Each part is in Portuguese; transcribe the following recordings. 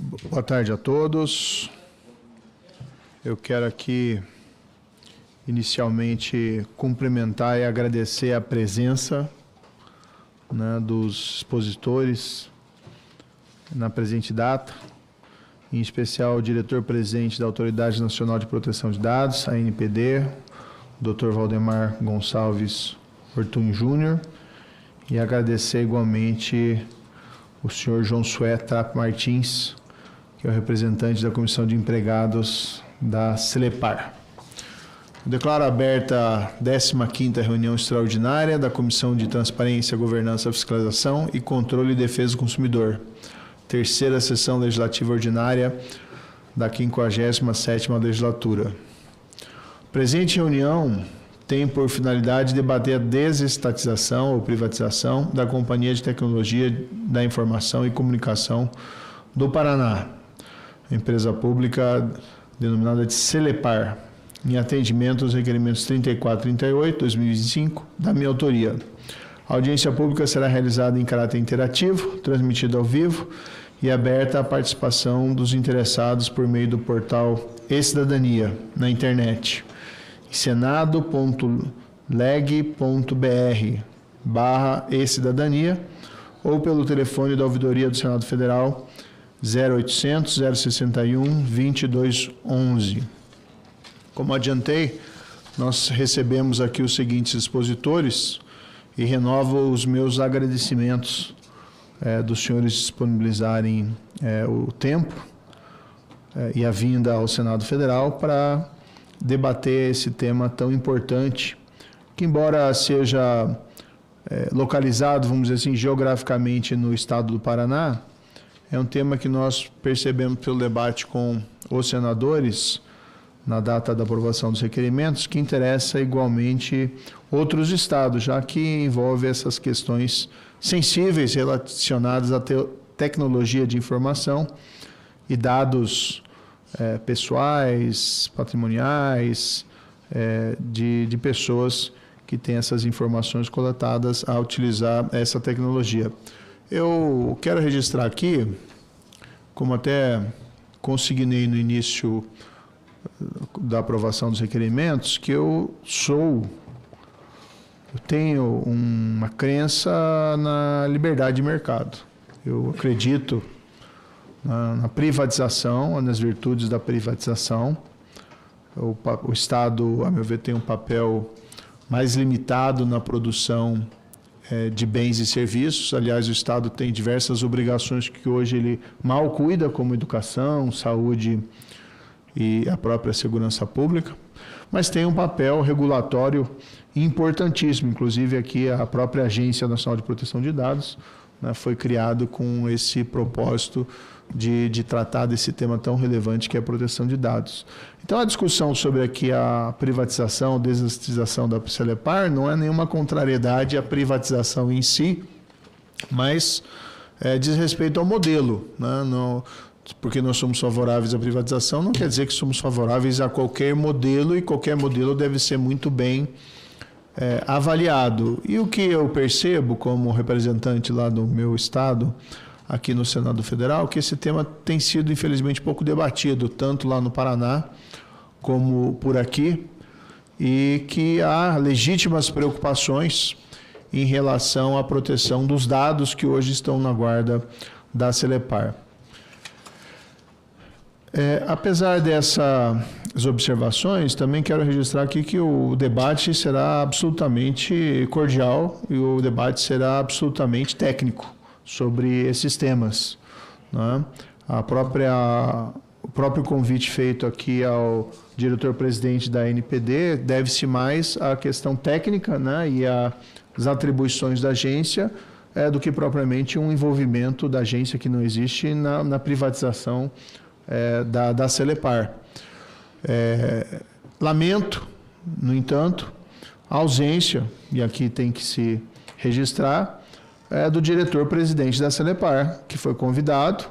Boa tarde a todos. Eu quero aqui, inicialmente, cumprimentar e agradecer a presença, né, dos expositores na presente data, em especial o diretor-presidente da Autoridade Nacional de Proteção de Dados, a ANPD, o Dr. Valdemar Gonçalves Ortum Júnior, e agradecer igualmente o senhor João Sué Trapp Martins, que é o representante da Comissão de Empregados da Celepar. Eu declaro aberta a 15ª reunião extraordinária da Comissão de Transparência, Governança, Fiscalização e Controle e Defesa do Consumidor, terceira sessão legislativa ordinária da 57ª legislatura. A presente reunião tem por finalidade debater a desestatização ou privatização da Companhia de Tecnologia da Informação e Comunicação do Paraná, empresa pública denominada de Celepar, em atendimento aos requerimentos 34 e 38, 2025, da minha autoria. A audiência pública será realizada em caráter interativo, transmitida ao vivo e aberta à participação dos interessados por meio do portal e-Cidadania, na internet, senado.leg.br/e-Cidadania ou pelo telefone da Ouvidoria do Senado Federal 0800 061 2211. Como adiantei, nós recebemos aqui os seguintes expositores e renovo os meus agradecimentos dos senhores disponibilizarem o tempo e a vinda ao Senado Federal para debater esse tema tão importante, que embora seja localizado, vamos dizer assim, geograficamente no estado do Paraná, é um tema que nós percebemos pelo debate com os senadores, na data da aprovação dos requerimentos, que interessa igualmente outros estados, já que envolve essas questões sensíveis relacionadas à tecnologia de informação e dados pessoais, patrimoniais, de pessoas que têm essas informações coletadas a utilizar essa tecnologia. Eu quero registrar aqui, como até consignei no início da aprovação dos requerimentos, que eu tenho uma crença na liberdade de mercado. Eu acredito na privatização, nas virtudes da privatização. O Estado, a meu ver, tem um papel mais limitado na produção de bens e serviços. Aliás, o Estado tem diversas obrigações que hoje ele mal cuida, como educação, saúde e a própria segurança pública, mas tem um papel regulatório importantíssimo. Inclusive, aqui a própria Agência Nacional de Proteção de Dados, né, foi criado com esse propósito de tratar desse tema tão relevante que é a proteção de dados. Então, a discussão sobre aqui a privatização, desestatização da Celepar não é nenhuma contrariedade à privatização em si, mas diz respeito ao modelo, né? Porque nós somos favoráveis à privatização, não quer dizer que somos favoráveis a qualquer modelo, e qualquer modelo deve ser muito bem avaliado. E o que eu percebo como representante lá do meu estado, aqui no Senado Federal, que esse tema tem sido, infelizmente, pouco debatido, tanto lá no Paraná como por aqui, e que há legítimas preocupações em relação à proteção dos dados que hoje estão na guarda da Celepar. Apesar dessas observações, também quero registrar aqui que o debate será absolutamente cordial e o debate será absolutamente técnico sobre esses temas, né? O próprio convite feito aqui ao diretor-presidente da ANPD deve-se mais à questão técnica, né, e às atribuições da agência, do que propriamente um envolvimento da agência que não existe na privatização da Celepar. Lamento, no entanto, a ausência, e aqui tem que se registrar, do diretor-presidente da Celepar, que foi convidado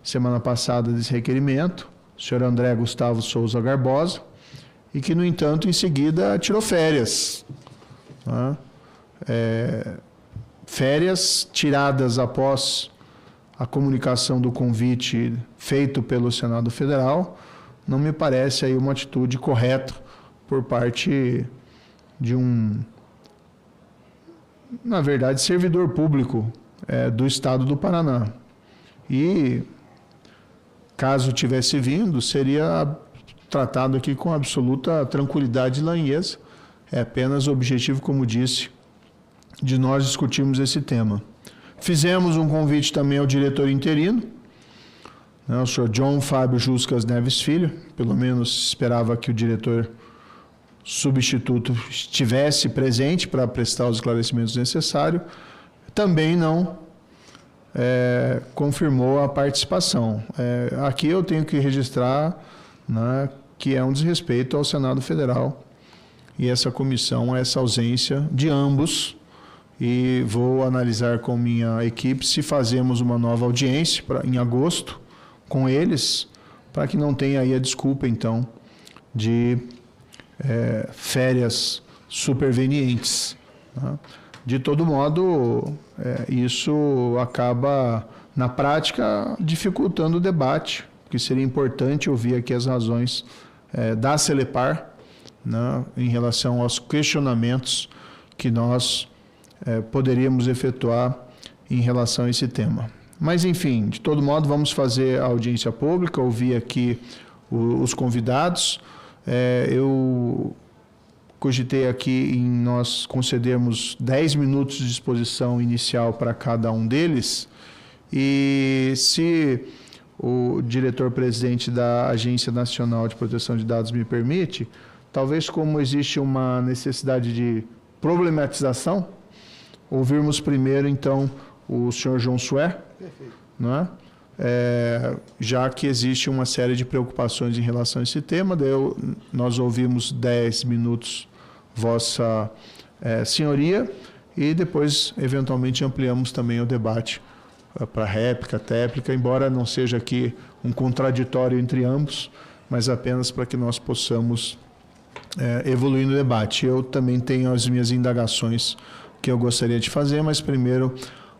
semana passada desse requerimento, o senhor André Gustavo Souza Garbosa, e que, no entanto, em seguida tirou férias, né? Férias tiradas após a comunicação do convite feito pelo Senado Federal, não me parece aí uma atitude correta por parte de na verdade, servidor público do Estado do Paraná. E, caso tivesse vindo, seria tratado aqui com absoluta tranquilidade e lanheza. É apenas o objetivo, como disse, de nós discutirmos esse tema. Fizemos um convite também ao diretor interino, né, o senhor John Fábio Juscas Neves Filho, pelo menos esperava que o diretor substituto estivesse presente para prestar os esclarecimentos necessários, também não confirmou a participação. Aqui eu tenho que registrar, né, que é um desrespeito ao Senado Federal e essa comissão, essa ausência de ambos, e vou analisar com minha equipe se fazemos uma nova audiência em agosto com eles, para que não tenha aí a desculpa, então, de férias supervenientes, né? De todo modo, isso acaba, na prática, dificultando o debate, porque seria importante ouvir aqui as razões da Celepar, né, em relação aos questionamentos que nós poderíamos efetuar em relação a esse tema. Mas, enfim, de todo modo, vamos fazer a audiência pública, ouvir aqui os convidados. Eu cogitei aqui em nós concedermos 10 minutos de exposição inicial para cada um deles, e se o diretor-presidente da Agência Nacional de Proteção de Dados me permite, talvez, como existe uma necessidade de problematização, ouvirmos primeiro, então, o senhor João Sué, não é? Já que existe uma série de preocupações em relação a esse tema, nós ouvimos 10 minutos Vossa Senhoria, e depois, eventualmente, ampliamos também o debate para réplica, tréplica, embora não seja aqui um contraditório entre ambos, mas apenas para que nós possamos evoluir no debate. Eu também tenho as minhas indagações que eu gostaria de fazer, mas primeiro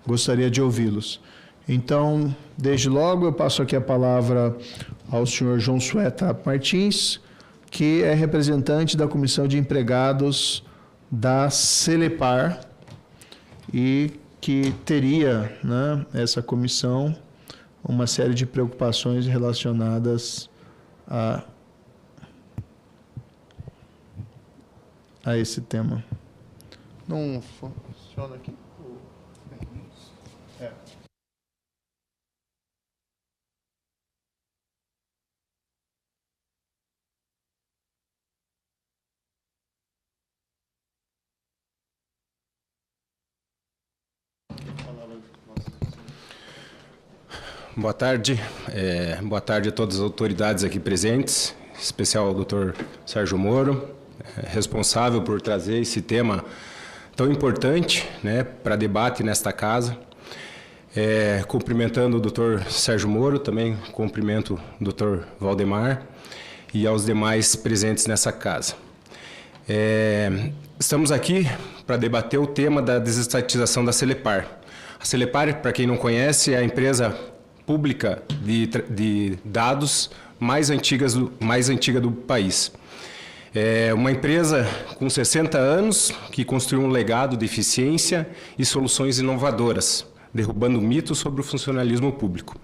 gostaria de ouvi-los. Então, desde logo, eu passo aqui a palavra ao senhor João Sué Martins, que é representante da Comissão de Empregados da Celepar e que teria, né, essa comissão, uma série de preocupações relacionadas a esse tema. Não funciona aqui? Boa tarde. Boa tarde a todas as autoridades aqui presentes, em especial ao doutor Sérgio Moro, responsável por trazer esse tema tão importante, né, para debate nesta casa. Cumprimentando o doutor Sérgio Moro, também cumprimento o doutor Valdemar e aos demais presentes nessa casa. Estamos aqui para debater o tema da desestatização da Celepar. A Celepar, para quem não conhece, é a empresa pública de dados mais antiga do país. É uma empresa com 60 anos que construiu um legado de eficiência e soluções inovadoras, derrubando mitos sobre o funcionalismo público.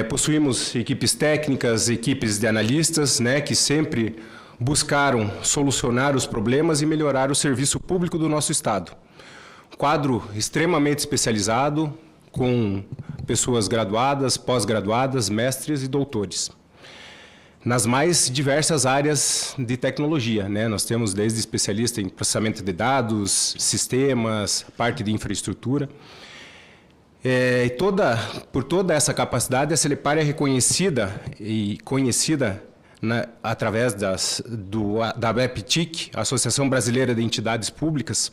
Possuímos equipes técnicas, equipes de analistas, né, que sempre buscaram solucionar os problemas e melhorar o serviço público do nosso Estado. Quadro extremamente especializado, com pessoas graduadas, pós-graduadas, mestres e doutores. Nas mais diversas áreas de tecnologia, né? Nós temos desde especialista em processamento de dados, sistemas, parte de infraestrutura. Por toda essa capacidade, a Celepar é reconhecida e conhecida através da ABEPTIC, Associação Brasileira de Entidades Públicas,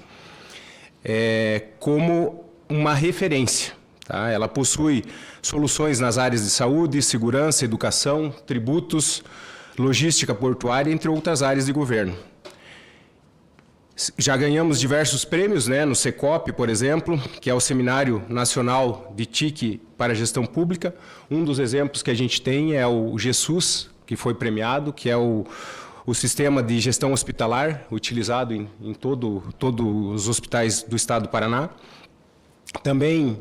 como uma referência. Tá? Ela possui soluções nas áreas de saúde, segurança, educação, tributos, logística portuária, entre outras áreas de governo. Já ganhamos diversos prêmios, né, no Secop, por exemplo, que é o Seminário Nacional de TIC para a Gestão Pública. Um dos exemplos que a gente tem é o GESUS, que foi premiado, que é o sistema de gestão hospitalar utilizado em todos os hospitais do estado do Paraná. Também,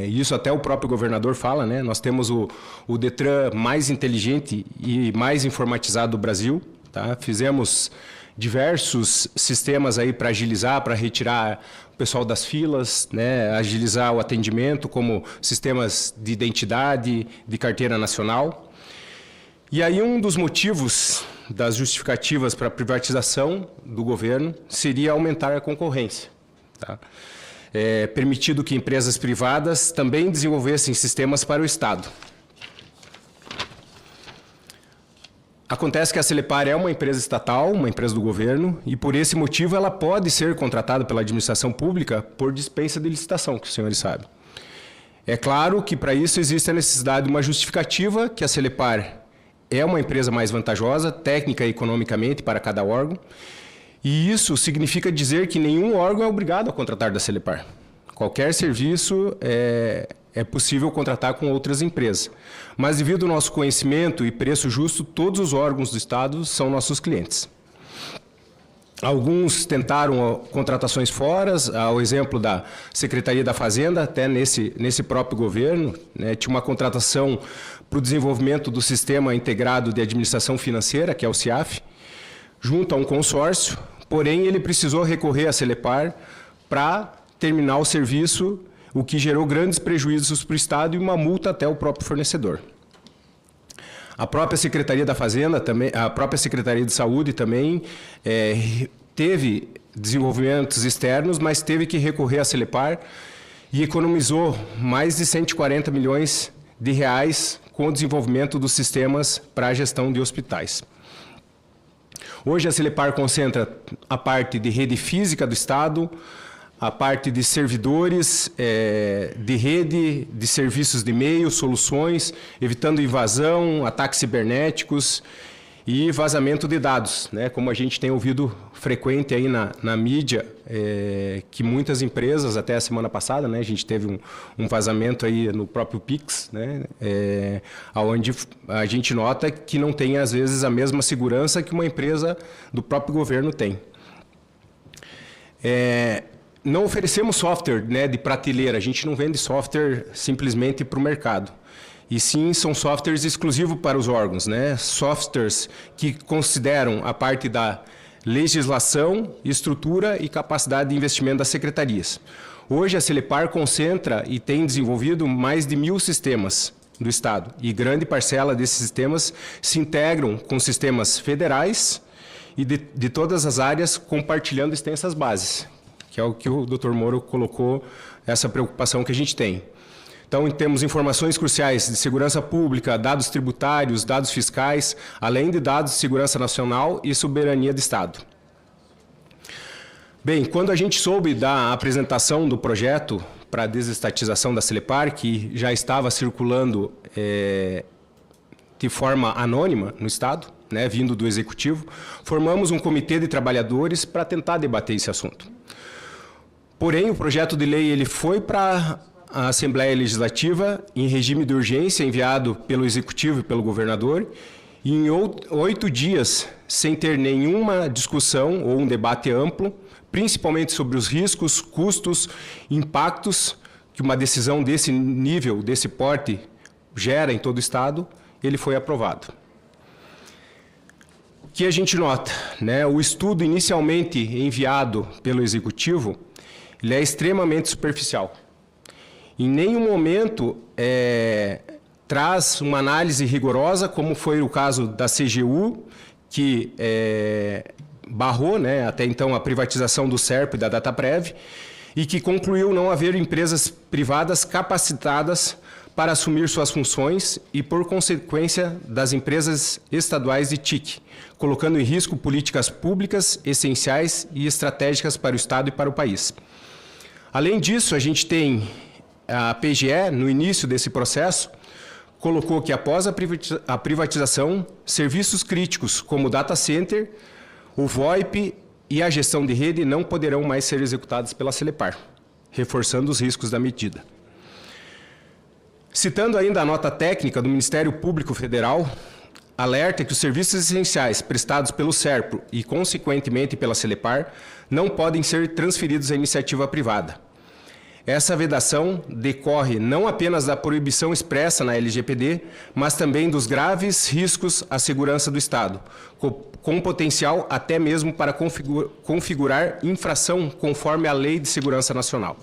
isso até o próprio governador fala, né, nós temos o Detran mais inteligente e mais informatizado do Brasil. Tá? Fizemos diversos sistemas aí para agilizar, para retirar o pessoal das filas, né, agilizar o atendimento, como sistemas de identidade, de carteira nacional. E aí um dos motivos das justificativas para a privatização do governo seria aumentar a concorrência. Tá? Permitido que empresas privadas também desenvolvessem sistemas para o Estado. Acontece que a Celepar é uma empresa estatal, uma empresa do governo, e por esse motivo ela pode ser contratada pela administração pública por dispensa de licitação, que os senhores sabem. É claro que para isso existe a necessidade de uma justificativa, que a Celepar é uma empresa mais vantajosa, técnica e economicamente, para cada órgão, e isso significa dizer que nenhum órgão é obrigado a contratar da Celepar. Qualquer serviço é possível contratar com outras empresas. Mas, devido ao nosso conhecimento e preço justo, todos os órgãos do Estado são nossos clientes. Alguns tentaram contratações fora, ao exemplo da Secretaria da Fazenda, até nesse próprio governo, né, tinha uma contratação para o desenvolvimento do Sistema Integrado de Administração Financeira, que é o CIAF, junto a um consórcio, porém ele precisou recorrer à Celepar para terminar o serviço, o que gerou grandes prejuízos para o Estado e uma multa até o próprio fornecedor. A própria Secretaria da Fazenda, também, a própria Secretaria de Saúde também teve desenvolvimentos externos, mas teve que recorrer à Celepar e economizou mais de 140 milhões de reais com o desenvolvimento dos sistemas para a gestão de hospitais. Hoje a Celepar concentra a parte de rede física do Estado, a parte de servidores, de rede, de serviços de e-mail, soluções, evitando invasão, ataques cibernéticos e vazamento de dados, né? Como a gente tem ouvido frequente aí na mídia, que muitas empresas, até a semana passada, né, a gente teve um vazamento aí no próprio Pix, né, onde a gente nota que não tem, às vezes, a mesma segurança que uma empresa do próprio governo tem. Não oferecemos software, né, de prateleira, a gente não vende software simplesmente para o mercado. E sim, são softwares exclusivos para os órgãos, né? Softwares que consideram a parte da legislação, estrutura e capacidade de investimento das secretarias. Hoje a Celepar concentra e tem desenvolvido mais de 1.000 sistemas do Estado. E grande parcela desses sistemas se integram com sistemas federais e de todas as áreas, compartilhando extensas bases, que é o que o Dr. Moro colocou, essa preocupação que a gente tem. Então, temos informações cruciais de segurança pública, dados tributários, dados fiscais, além de dados de segurança nacional e soberania de Estado. Bem, quando a gente soube da apresentação do projeto para a desestatização da Celepar, que já estava circulando de forma anônima no Estado, né, vindo do Executivo, formamos um comitê de trabalhadores para tentar debater esse assunto. Porém, o projeto de lei ele foi para a Assembleia Legislativa em regime de urgência, enviado pelo Executivo e pelo governador, e em 8 dias, sem ter nenhuma discussão ou um debate amplo, principalmente sobre os riscos, custos, impactos que uma decisão desse nível, desse porte, gera em todo o Estado, ele foi aprovado. O que a gente nota, né? O estudo inicialmente enviado pelo Executivo, ele é extremamente superficial. Em nenhum momento traz uma análise rigorosa, como foi o caso da CGU, que barrou, né, até então a privatização do SERP e da Dataprev, e que concluiu não haver empresas privadas capacitadas para assumir suas funções e, por consequência, das empresas estaduais de TIC, colocando em risco políticas públicas essenciais e estratégicas para o Estado e para o país. Além disso, a gente tem a PGE, no início desse processo, colocou que após a privatização, serviços críticos como o data center, o VoIP e a gestão de rede não poderão mais ser executadas pela Celepar, reforçando os riscos da medida. Citando ainda a nota técnica do Ministério Público Federal, alerta que os serviços essenciais prestados pelo SERPRO e, consequentemente, pela Celepar, não podem ser transferidos à iniciativa privada. Essa vedação decorre não apenas da proibição expressa na LGPD, mas também dos graves riscos à segurança do Estado, com potencial até mesmo para configurar infração conforme a Lei de Segurança Nacional.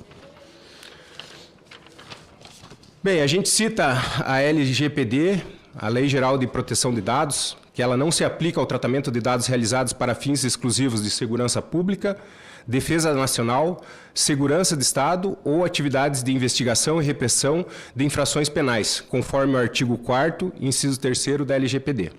Bem, a gente cita a LGPD, a Lei Geral de Proteção de Dados, que ela não se aplica ao tratamento de dados realizados para fins exclusivos de segurança pública, defesa nacional, segurança de Estado ou atividades de investigação e repressão de infrações penais, conforme o artigo 4º, inciso 3º da LGPD.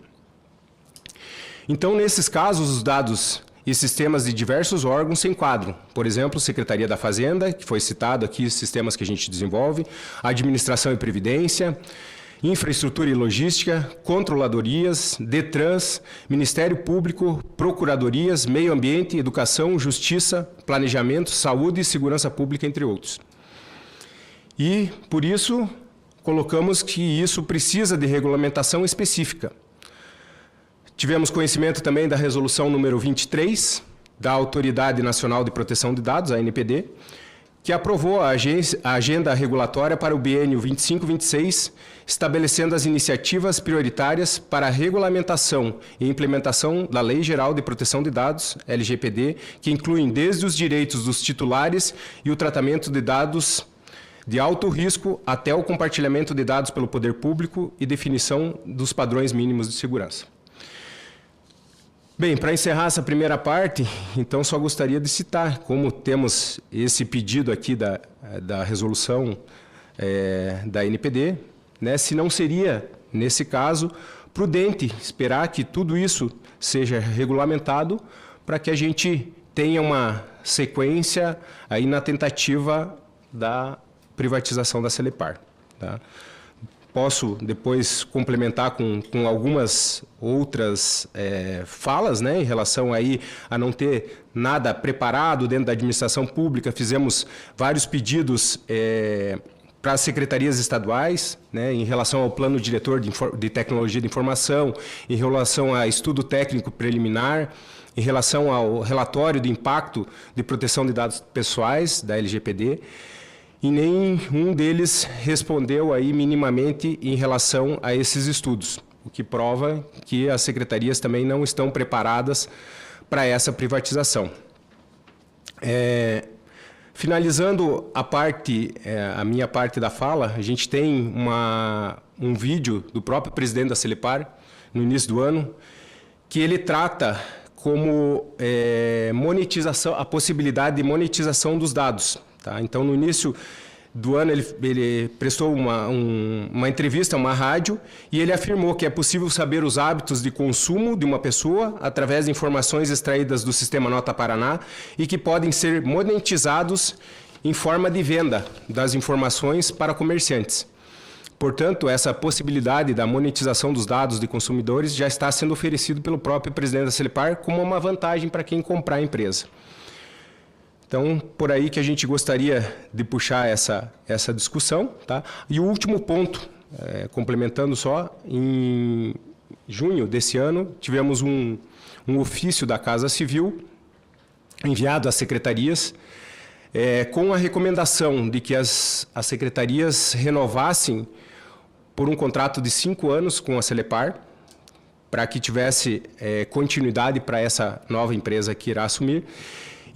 Então, nesses casos, os dados e sistemas de diversos órgãos se enquadram. Por exemplo, Secretaria da Fazenda, que foi citado aqui, sistemas que a gente desenvolve, Administração e Previdência, Infraestrutura e Logística, Controladorias, DETRANS, Ministério Público, Procuradorias, Meio Ambiente, Educação, Justiça, Planejamento, Saúde e Segurança Pública, entre outros. E, por isso, colocamos que isso precisa de regulamentação específica. Tivemos conhecimento também da resolução número 23, da Autoridade Nacional de Proteção de Dados, a ANPD, que aprovou a agenda regulatória para o biênio 25-26, estabelecendo as iniciativas prioritárias para a regulamentação e implementação da Lei Geral de Proteção de Dados, LGPD, que incluem desde os direitos dos titulares e o tratamento de dados de alto risco até o compartilhamento de dados pelo poder público e definição dos padrões mínimos de segurança. Bem, para encerrar essa primeira parte, então só gostaria de citar, como temos esse pedido aqui da resolução da NPD, né, se não seria, nesse caso, prudente esperar que tudo isso seja regulamentado para que a gente tenha uma sequência aí na tentativa da privatização da Celepar, tá? Posso depois complementar com algumas outras falas, né, em relação aí a não ter nada preparado dentro da administração pública. Fizemos vários pedidos para as secretarias estaduais, né, em relação ao plano diretor de tecnologia de informação, em relação a estudo técnico preliminar, em relação ao relatório de impacto de proteção de dados pessoais da LGPD. E nenhum deles respondeu aí minimamente em relação a esses estudos, o que prova que as secretarias também não estão preparadas para essa privatização. Finalizando a minha parte da fala, a gente tem um vídeo do próprio presidente da Celepar, no início do ano, que ele trata como monetização, a possibilidade de monetização dos dados. Tá? Então, no início do ano, ele prestou uma entrevista a uma rádio e ele afirmou que é possível saber os hábitos de consumo de uma pessoa através de informações extraídas do Sistema Nota Paraná e que podem ser monetizados em forma de venda das informações para comerciantes. Portanto, essa possibilidade da monetização dos dados de consumidores já está sendo oferecido pelo próprio presidente da Celepar como uma vantagem para quem comprar a empresa. Então, por aí que a gente gostaria de puxar essa discussão. Tá? E o último ponto, complementando só, em junho desse ano, tivemos um ofício da Casa Civil enviado às secretarias com a recomendação de que as secretarias renovassem por um contrato de 5 anos com a Celepar, para que tivesse continuidade para essa nova empresa que irá assumir,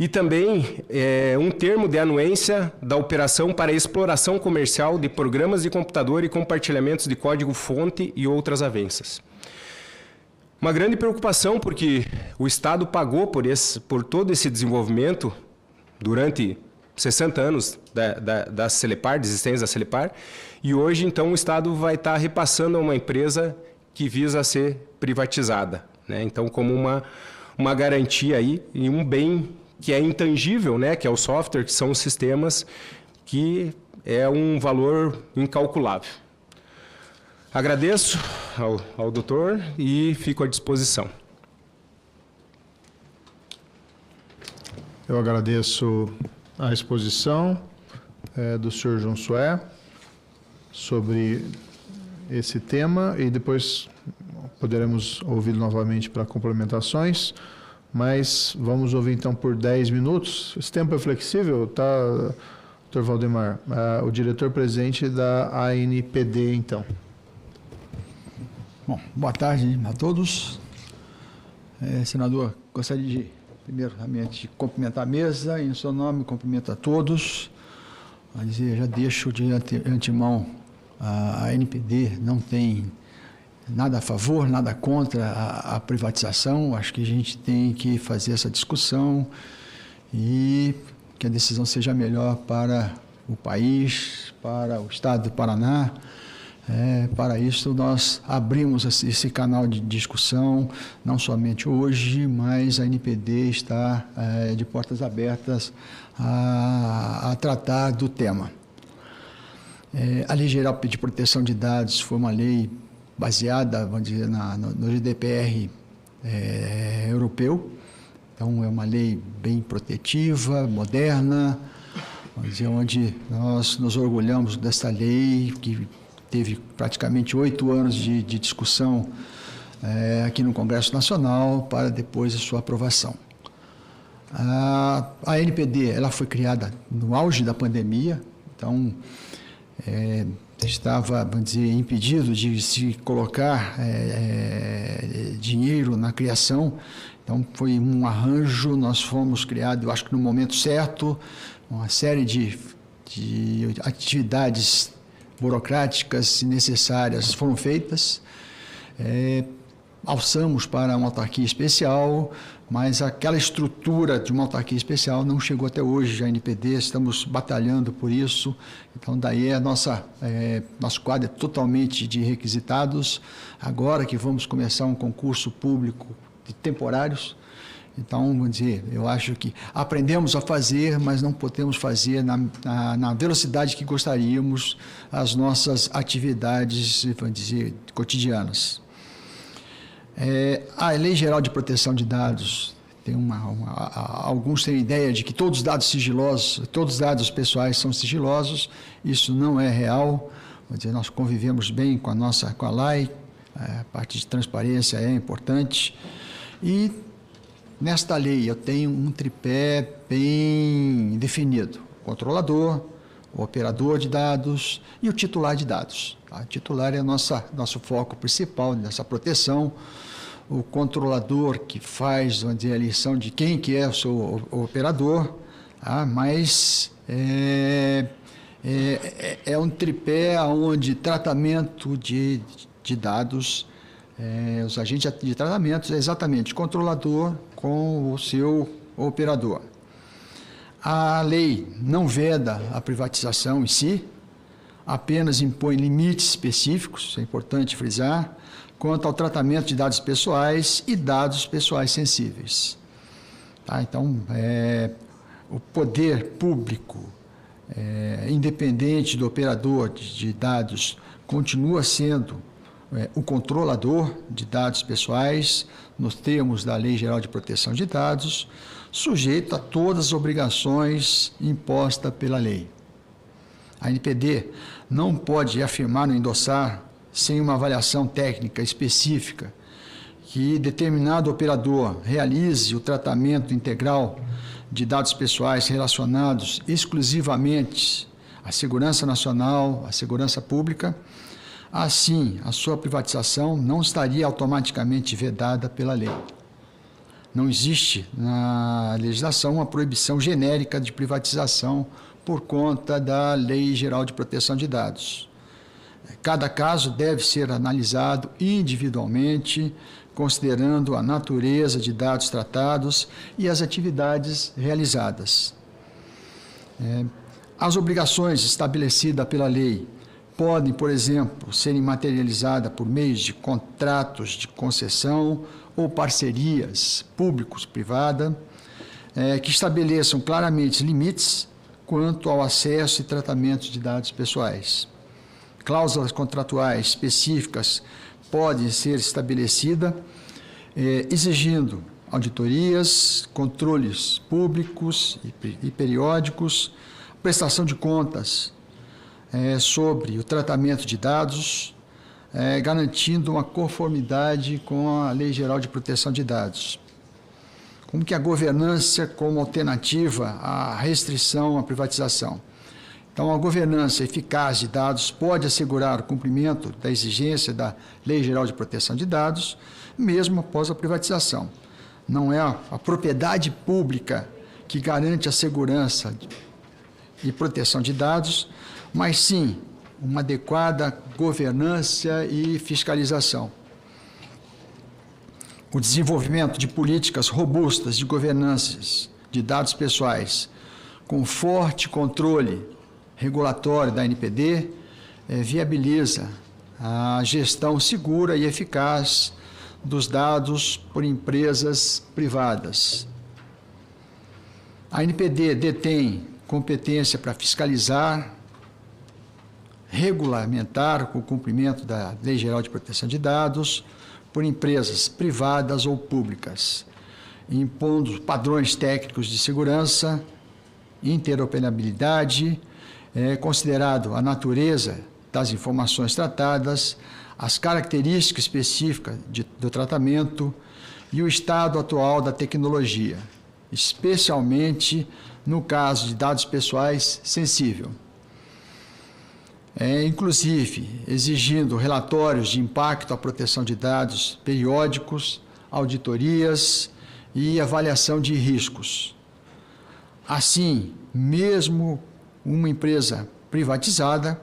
e também um termo de anuência da operação para exploração comercial de programas de computador e compartilhamentos de código-fonte e outras avanças. Uma grande preocupação porque o Estado pagou por todo esse desenvolvimento durante 60 anos da Celepar, de existência da Celepar, e hoje, então, o Estado vai estar repassando a uma empresa que visa ser privatizada, né? Então, como uma garantia aí e um bem que é intangível, né, que é o software, que são os sistemas, que é um valor incalculável. Agradeço ao doutor e fico à disposição. Eu agradeço a exposição do senhor Josué sobre esse tema e depois poderemos ouvir novamente para complementações, mas vamos ouvir então por 10 minutos. Esse tempo é flexível, tá, Dr. Valdemar? O diretor-presidente da ANPD, então. Bom, boa tarde a todos. Senador, gostaria de, primeiramente, cumprimentar a mesa, em seu nome, cumprimento a todos. Já deixo de antemão, a ANPD não tem nada a favor, nada contra a privatização. Acho que a gente tem que fazer essa discussão e que a decisão seja melhor para o país, para o Estado do Paraná. Para isso, nós abrimos esse canal de discussão, não somente hoje, mas a ANPD está de portas abertas a tratar do tema. A Lei Geral de Proteção de Dados foi uma lei baseada, vamos dizer, no GDPR europeu. Então, é uma lei bem protetiva, moderna, vamos dizer, onde nós nos orgulhamos dessa lei, que teve praticamente 8 anos de discussão aqui no Congresso Nacional para depois a sua aprovação. A ANPD ela foi criada no auge da pandemia, então estava, vamos dizer, impedido de se colocar dinheiro na criação. Então foi um arranjo, nós fomos criados, eu acho que no momento certo, uma série de atividades burocráticas necessárias foram feitas, alçamos para uma autarquia especial, mas aquela estrutura de uma autarquia especial não chegou até hoje, a ANPD, estamos batalhando por isso, então daí nosso quadro é totalmente de requisitados, agora que vamos começar um concurso público de temporários. Então, vamos dizer, eu acho que aprendemos a fazer, mas não podemos fazer na velocidade que gostaríamos as nossas atividades, vamos dizer, cotidianas. A Lei Geral de Proteção de Dados, alguns têm ideia de que todos os dados sigilosos, todos os dados pessoais são sigilosos, isso não é real. Vamos dizer, nós convivemos bem com a lei, a parte de transparência é importante. E nesta lei eu tenho um tripé bem definido: o controlador, o operador de dados e o titular de dados. O titular é nosso foco principal nessa proteção. O controlador que faz, vamos dizer, a eleição de quem que é o seu operador, mas é um tripé onde tratamento de dados, os agentes de tratamento é exatamente controlador com o seu operador. A lei não veda a privatização em si, apenas impõe limites específicos, isso é importante frisar, quanto ao tratamento de dados pessoais e dados pessoais sensíveis. Então, o poder público, independente do operador de dados, continua sendo o controlador de dados pessoais, nos termos da Lei Geral de Proteção de Dados, sujeito a todas as obrigações impostas pela lei. A ANPD não pode afirmar ou endossar, sem uma avaliação técnica específica, que determinado operador realize o tratamento integral de dados pessoais relacionados exclusivamente à segurança nacional, à segurança pública. Assim, a sua privatização não estaria automaticamente vedada pela lei. Não existe na legislação uma proibição genérica de privatização por conta da Lei Geral de Proteção de Dados. Cada caso deve ser analisado individualmente, considerando a natureza de dados tratados e as atividades realizadas. As obrigações estabelecidas pela lei podem, por exemplo, serem materializadas por meio de contratos de concessão ou parcerias públicos-privadas, que estabeleçam claramente limites quanto ao acesso e tratamento de dados pessoais. Cláusulas contratuais específicas podem ser estabelecidas, exigindo auditorias, controles públicos e periódicos, prestação de contas sobre o tratamento de dados, garantindo uma conformidade com a Lei Geral de Proteção de Dados. Como que a governança como alternativa à restrição à privatização. Então, a governança eficaz de dados pode assegurar o cumprimento da exigência da Lei Geral de Proteção de Dados, mesmo após a privatização. Não é a propriedade pública que garante a segurança e proteção de dados, mas sim uma adequada governança e fiscalização. O desenvolvimento de políticas robustas de governança de dados pessoais, com forte controle regulatório da ANPD, viabiliza a gestão segura e eficaz dos dados por empresas privadas. A ANPD detém competência para fiscalizar, regulamentar o cumprimento da Lei Geral de Proteção de Dados por empresas privadas ou públicas, impondo padrões técnicos de segurança, interoperabilidade, considerado a natureza das informações tratadas, as características específicas do tratamento e o estado atual da tecnologia, especialmente no caso de dados pessoais sensíveis. Inclusive exigindo relatórios de impacto à proteção de dados periódicos, auditorias e avaliação de riscos. Assim, mesmo uma empresa privatizada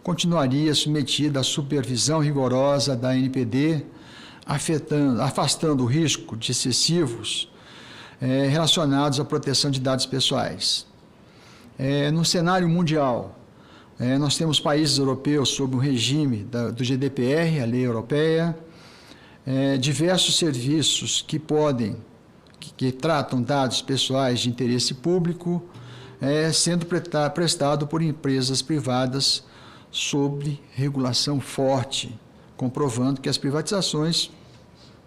continuaria submetida à supervisão rigorosa da ANPD, afastando o risco de excessivos relacionados à proteção de dados pessoais. No cenário mundial, nós temos países europeus sob o regime do GDPR, a lei europeia, diversos serviços que tratam dados pessoais de interesse público, sendo prestado por empresas privadas sob regulação forte, comprovando que as privatizações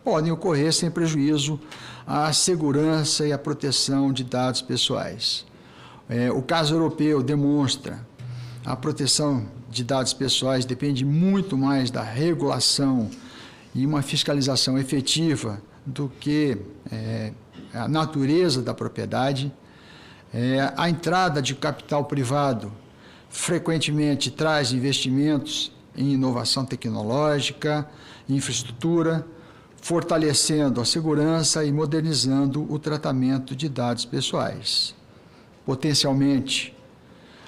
podem ocorrer sem prejuízo à segurança e à proteção de dados pessoais. O caso europeu demonstra a proteção de dados pessoais depende muito mais da regulação e uma fiscalização efetiva do que a natureza da propriedade. A entrada de capital privado frequentemente traz investimentos em inovação tecnológica, infraestrutura, fortalecendo a segurança e modernizando o tratamento de dados pessoais, potencialmente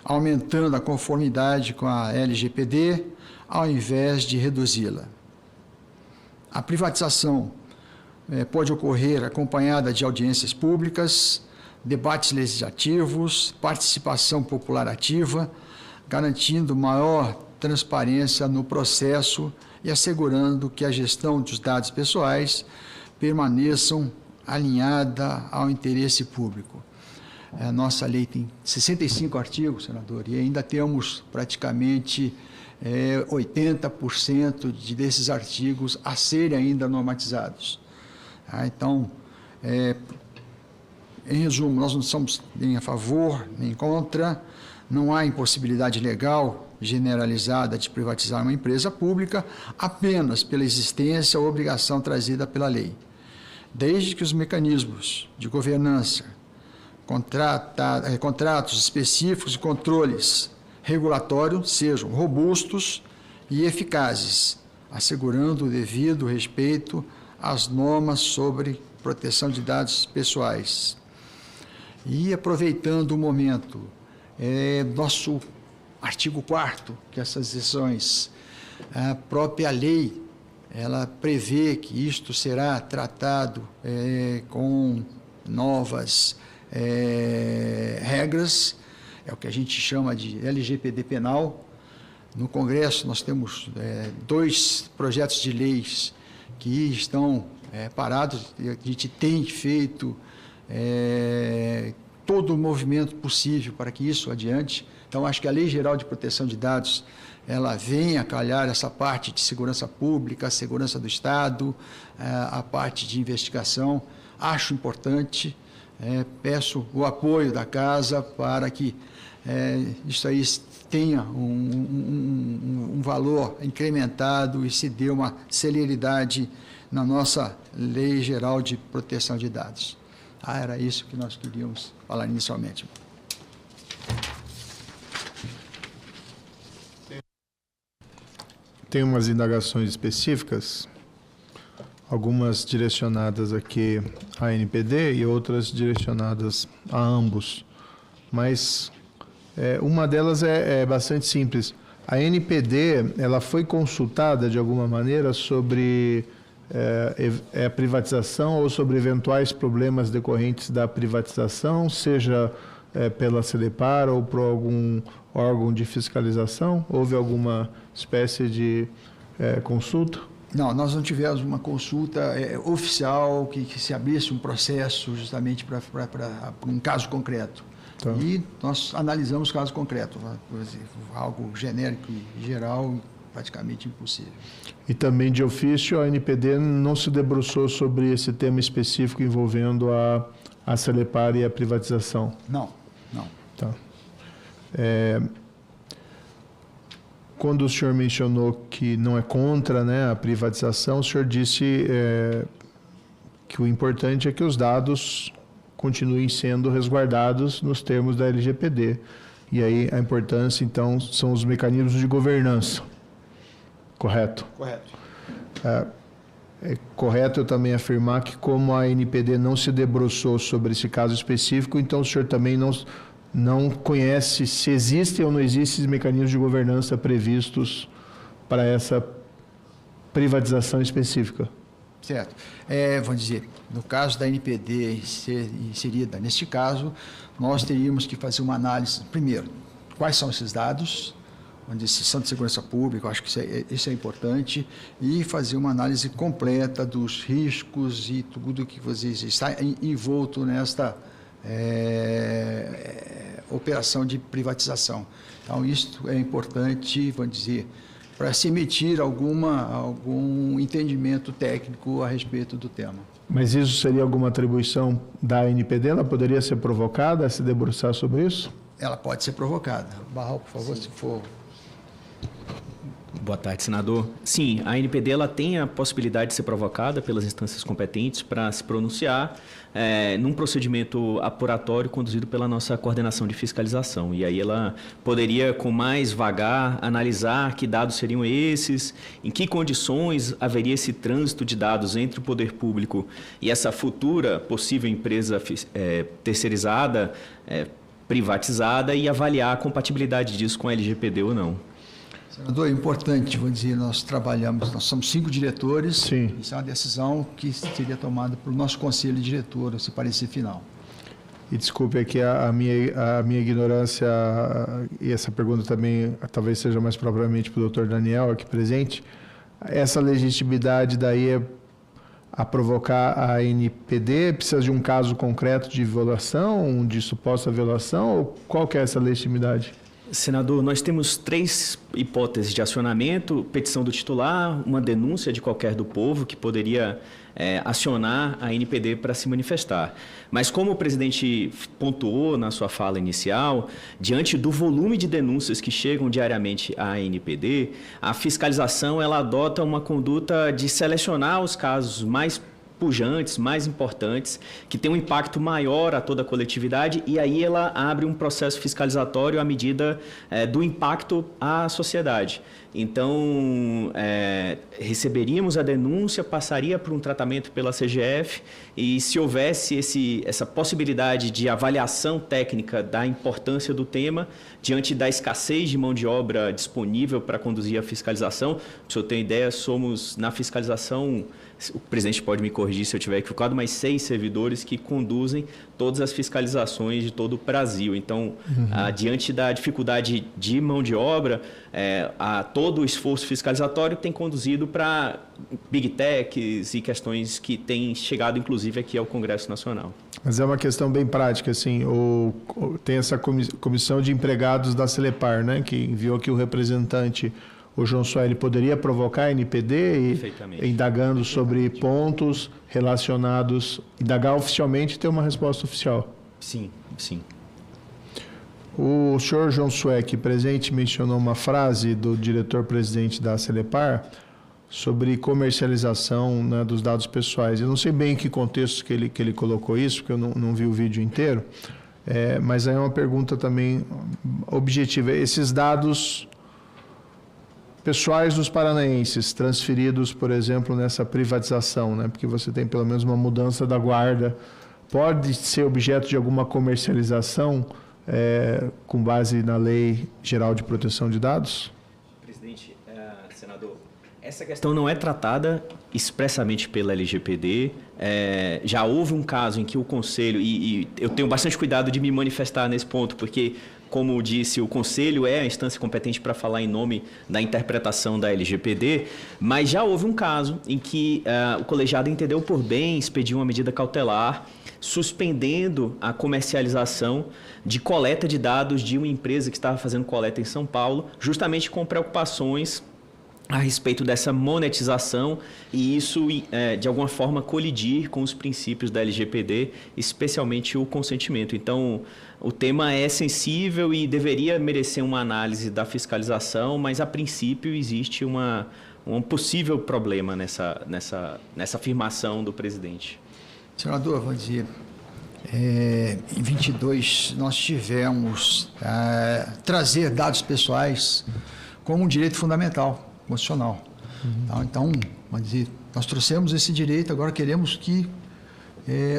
aumentando a conformidade com a LGPD, ao invés de reduzi-la. A privatização pode ocorrer acompanhada de audiências públicas, debates legislativos, participação popular ativa, garantindo maior transparência no processo e assegurando que a gestão dos dados pessoais permaneçam alinhada ao interesse público. A nossa lei tem 65 artigos, senador, e ainda temos praticamente 80% desses artigos a serem ainda normatizados. Então, em resumo, nós não somos nem a favor, nem contra, não há impossibilidade legal generalizada de privatizar uma empresa pública apenas pela existência ou obrigação trazida pela lei, desde que os mecanismos de governança, contratos específicos e controles regulatórios sejam robustos e eficazes, assegurando o devido respeito às normas sobre proteção de dados pessoais. E aproveitando o momento, nosso artigo 4º, que essas exceções, a própria lei, ela prevê que isto será tratado com novas regras, é o que a gente chama de LGPD penal. No Congresso nós temos 2 projetos de leis que estão parados, e a gente tem feito todo o movimento possível para que isso adiante. Então, acho que a Lei Geral de Proteção de Dados, ela vem a calhar essa parte de segurança pública, segurança do Estado, a parte de investigação, acho importante, peço o apoio da casa para que isso aí tenha um valor incrementado e se dê uma celeridade na nossa Lei Geral de Proteção de Dados. Era isso que nós queríamos falar inicialmente. Tem umas indagações específicas, algumas direcionadas aqui à NPD e outras direcionadas a ambos. Mas uma delas é bastante simples. A NPD, ela foi consultada de alguma maneira sobre a privatização ou sobre eventuais problemas decorrentes da privatização, seja pela CEDEPAR ou por algum órgão de fiscalização? Houve alguma espécie de consulta? Não, nós não tivemos uma consulta oficial que se abrisse um processo justamente para um caso concreto. Tá. E nós analisamos caso concreto, algo genérico e geral, praticamente impossível. E também de ofício, a NPD não se debruçou sobre esse tema específico envolvendo a CEDEPAR e a privatização? Não. Tá. Quando o senhor mencionou que não é contra, né, a privatização, o senhor disse que o importante é que os dados continuem sendo resguardados nos termos da LGPD. E aí a importância, então, são os mecanismos de governança. Correto? Correto. É correto eu também afirmar que, como a NPD não se debruçou sobre esse caso específico, então o senhor também não conhece se existem ou não existem esses mecanismos de governança previstos para essa privatização específica. Certo. Vamos dizer, no caso da NPD inserida neste caso, nós teríamos que fazer uma análise, primeiro, quais são esses dados, onde são de segurança pública, eu acho que isso é importante, e fazer uma análise completa dos riscos e tudo que vocês está envolto nesta operação de privatização. Então, isso é importante, vamos dizer, para se emitir algum entendimento técnico a respeito do tema. Mas isso seria alguma atribuição da ANPD? Ela poderia ser provocada a se debruçar sobre isso? Ela pode ser provocada. Barral, por favor, se for... Boa tarde, senador. Sim, a ANPD ela tem a possibilidade de ser provocada pelas instâncias competentes para se pronunciar num procedimento apuratório conduzido pela nossa coordenação de fiscalização. E aí ela poderia, com mais vagar, analisar que dados seriam esses, em que condições haveria esse trânsito de dados entre o poder público e essa futura possível empresa terceirizada, privatizada, e avaliar a compatibilidade disso com a LGPD ou não. Senador, é importante, vou dizer, nós somos 5 diretores. Sim. Isso é uma decisão que seria tomada pelo nosso conselho de diretor, esse parecer final. E desculpe aqui a minha ignorância, e essa pergunta também talvez seja mais propriamente para o doutor Daniel aqui presente. Essa legitimidade daí a provocar a ANPD precisa de um caso concreto de violação, de suposta violação, ou qual que é essa legitimidade? Senador, nós temos 3 hipóteses de acionamento: petição do titular, uma denúncia de qualquer do povo que poderia acionar a ANPD para se manifestar. Mas como o presidente pontuou na sua fala inicial, diante do volume de denúncias que chegam diariamente à ANPD, a fiscalização ela adota uma conduta de selecionar os casos mais pujantes, mais importantes, que tem um impacto maior a toda a coletividade, e aí ela abre um processo fiscalizatório à medida do impacto à sociedade. Então, receberíamos a denúncia, passaria por um tratamento pela CGF, e se houvesse essa possibilidade de avaliação técnica da importância do tema, diante da escassez de mão de obra disponível para conduzir a fiscalização, para o senhor ter ideia, somos na fiscalização, o presidente pode me corrigir se eu estiver equivocado, mas 6 servidores que conduzem todas as fiscalizações de todo o Brasil. Então, diante da dificuldade de mão de obra, todo o esforço fiscalizatório tem conduzido para Big Techs e questões que têm chegado, inclusive, aqui ao Congresso Nacional. Mas é uma questão bem prática, assim, tem essa comissão de empregados da CEDEPAR, né, que enviou aqui o representante. o João Sué poderia provocar a NPD e indagando sobre pontos relacionados, indagar oficialmente e ter uma resposta oficial? Sim, sim. O senhor João Sué, aqui presente, mencionou uma frase do diretor-presidente da Celepar sobre comercialização, né, dos dados pessoais. Eu não sei bem em que contexto que ele colocou isso, porque eu não vi o vídeo inteiro, mas aí é uma pergunta também objetiva. Esses dados pessoais dos paranaenses transferidos, por exemplo, nessa privatização, né, porque você tem pelo menos uma mudança da guarda, pode ser objeto de alguma comercialização com base na Lei Geral de Proteção de Dados? Presidente, senador, essa questão não é tratada expressamente pela LGPD. Já houve um caso em que o Conselho, e eu tenho bastante cuidado de me manifestar nesse ponto, porque, como disse, o Conselho é a instância competente para falar em nome da interpretação da LGPD, mas já houve um caso em que o colegiado entendeu por bem expedir uma medida cautelar suspendendo a comercialização de coleta de dados de uma empresa que estava fazendo coleta em São Paulo, justamente com preocupações a respeito dessa monetização e isso, de alguma forma, colidir com os princípios da LGPD, especialmente o consentimento. Então, o tema é sensível e deveria merecer uma análise da fiscalização, mas, a princípio, existe um possível problema nessa afirmação do presidente. Senador, vou dizer, em 22 nós tivemos trazer dados pessoais como um direito fundamental, constitucional. Então, vamos dizer, nós trouxemos esse direito, agora queremos que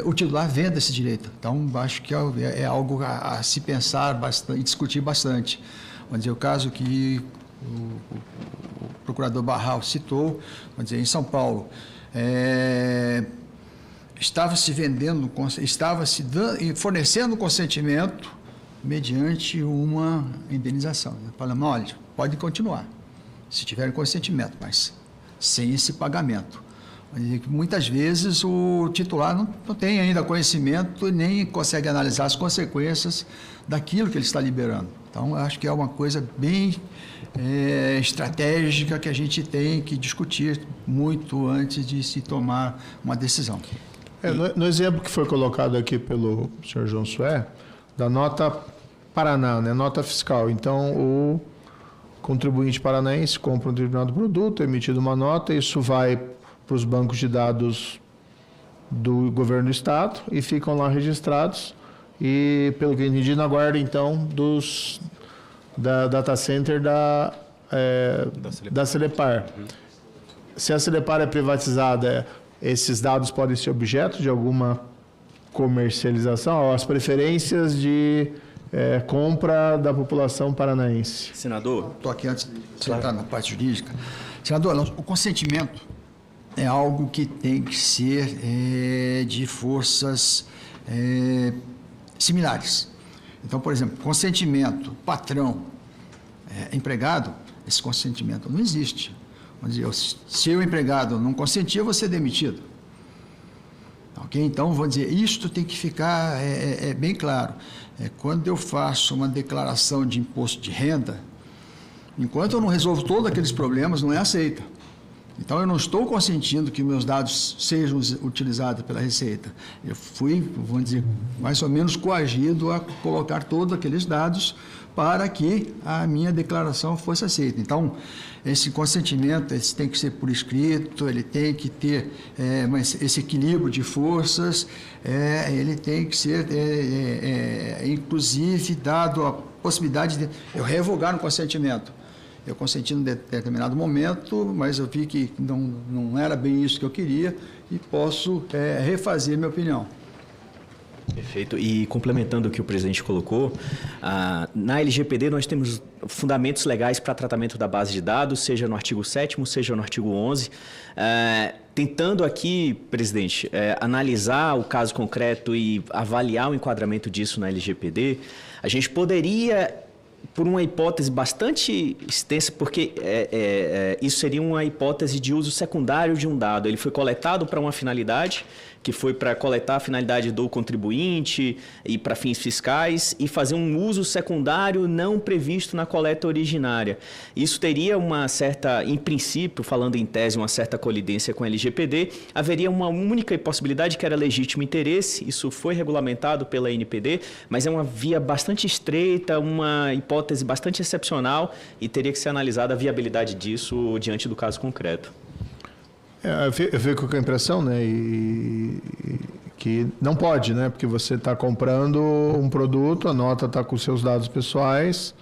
o titular venda esse direito. Então, acho que é algo a se pensar bastante, e discutir bastante. Vamos dizer, o caso que o procurador Barral citou, vamos dizer, em São Paulo, estava-se vendendo, estava-se fornecendo consentimento mediante uma indenização. Falamos, olha, pode continuar, se tiver consentimento, mas sem esse pagamento. Muitas vezes o titular não tem ainda conhecimento e nem consegue analisar as consequências daquilo que ele está liberando. Então, acho que é uma coisa bem estratégica que a gente tem que discutir muito antes de se tomar uma decisão. No exemplo que foi colocado aqui pelo senhor João Sué, da nota Paraná, né, nota fiscal. Então, o contribuinte paranaense compra um determinado produto, é emitida uma nota, isso vai para os bancos de dados do governo do estado e ficam lá registrados e, pelo que eu entendi, na guarda, então, da data center da Celepar. Se a Celepar é privatizada, esses dados podem ser objeto de alguma comercialização, as preferências de compra da população paranaense. Senador? Estou aqui antes de entrar na parte jurídica. Senador, o consentimento é algo que tem que ser de forças similares. Então, por exemplo, consentimento, patrão, empregado, esse consentimento não existe. Vamos dizer, se o empregado não consentir, eu vou ser demitido. Ok? Então, vamos dizer, isto tem que ficar bem claro. Quando eu faço uma declaração de imposto de renda, enquanto eu não resolvo todos aqueles problemas, não é aceita. Então, eu não estou consentindo que meus dados sejam utilizados pela Receita. Eu fui, vamos dizer, mais ou menos coagido a colocar todos aqueles dados para que a minha declaração fosse aceita. Então, esse consentimento tem que ser por escrito, ele tem que ter esse equilíbrio de forças, ele tem que ser, inclusive, dado a possibilidade de eu revogar um consentimento. Eu consenti em determinado momento, mas eu vi que não era bem isso que eu queria e posso refazer minha opinião. Perfeito. E complementando o que o presidente colocou, na LGPD nós temos fundamentos legais para tratamento da base de dados, seja no artigo 7º, seja no artigo 11. Tentando aqui, presidente, analisar o caso concreto e avaliar o enquadramento disso na LGPD, a gente poderia por uma hipótese bastante extensa, porque isso seria uma hipótese de uso secundário de um dado. Ele foi coletado para uma finalidade, que foi para coletar a finalidade do contribuinte e para fins fiscais, e fazer um uso secundário não previsto na coleta originária. Isso teria uma certa, em princípio, falando em tese, uma certa colidência com a LGPD. Haveria uma única possibilidade, que era legítimo interesse. Isso foi regulamentado pela NPD, mas é uma via bastante estreita, uma hipótese bastante excepcional, e teria que ser analisada a viabilidade disso diante do caso concreto. Eu fico com a impressão, né, que não pode, né, porque você está comprando um produto, a nota está com seus dados pessoais,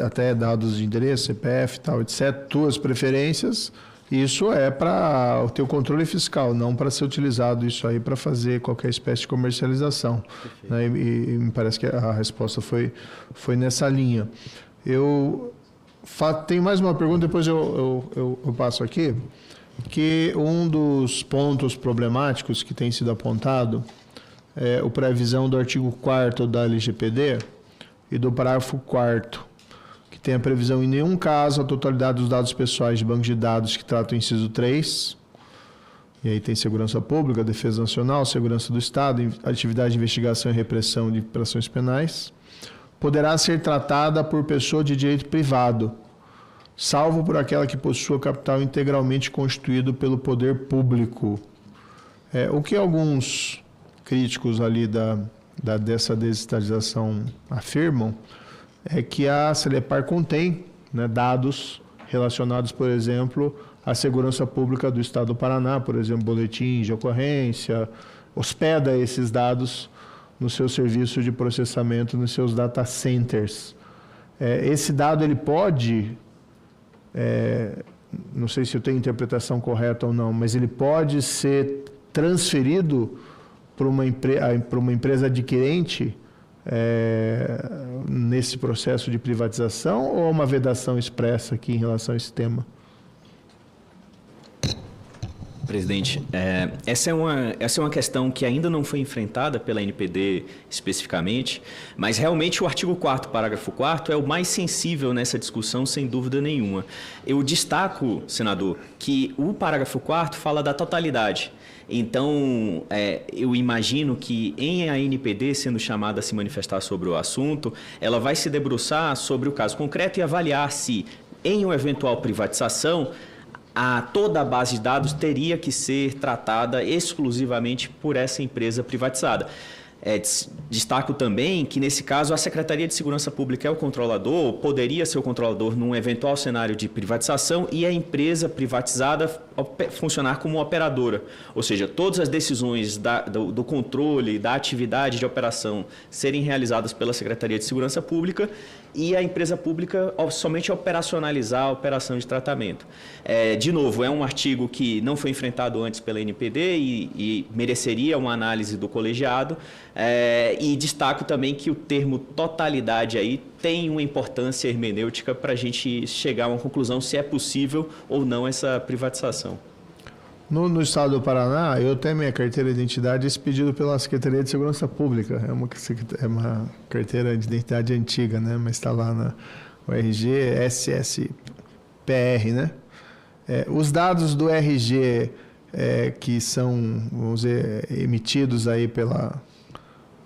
até dados de endereço, CPF, tal, etc., tuas preferências. Isso é para o teu controle fiscal, não para ser utilizado isso aí para fazer qualquer espécie de comercialização. Né, e me parece que a resposta foi nessa linha. Eu tenho mais uma pergunta, depois eu passo aqui. Que um dos pontos problemáticos que tem sido apontado é a previsão do artigo 4º da LGPD e do parágrafo 4º, que tem a previsão em nenhum caso a totalidade dos dados pessoais de banco de dados que trata o inciso 3, e aí tem segurança pública, defesa nacional, segurança do Estado, atividade de investigação e repressão de infrações penais, poderá ser tratada por pessoa de direito privado, salvo por aquela que possua capital integralmente constituído pelo poder público. O que alguns críticos ali dessa desestatização afirmam é que a Celepar contém, né, dados relacionados, por exemplo, à segurança pública do Estado do Paraná, por exemplo, boletim de ocorrência, hospeda esses dados no seu serviço de processamento, nos seus data centers. Esse dado ele pode... não sei se eu tenho interpretação correta ou não, mas ele pode ser transferido para uma empresa adquirente nesse processo de privatização, ou uma vedação expressa aqui em relação a esse tema? Presidente, essa é uma questão que ainda não foi enfrentada pela NPD especificamente, mas realmente o artigo 4º, parágrafo 4º, é o mais sensível nessa discussão, sem dúvida nenhuma. Eu destaco, senador, que o parágrafo 4º fala da totalidade. Então, eu imagino que em a NPD, sendo chamada a se manifestar sobre o assunto, ela vai se debruçar sobre o caso concreto e avaliar se, em uma eventual privatização, toda a base de dados teria que ser tratada exclusivamente por essa empresa privatizada. Destaco também que, nesse caso, a Secretaria de Segurança Pública é o controlador, poderia ser o controlador num eventual cenário de privatização, e a empresa privatizada funcionar como operadora. Ou seja, todas as decisões do controle, da atividade de operação serem realizadas pela Secretaria de Segurança Pública, e a empresa pública somente operacionalizar a operação de tratamento. De novo, é um artigo que não foi enfrentado antes pela NPD e mereceria uma análise do colegiado. E destaco também que o termo totalidade aí tem uma importância hermenêutica para a gente chegar a uma conclusão se é possível ou não essa privatização. No estado do Paraná, eu tenho minha carteira de identidade expedida pela Secretaria de Segurança Pública. É uma carteira de identidade antiga, né? Mas está lá na RG SSPR, né? Os dados do RG que são, vamos dizer, emitidos aí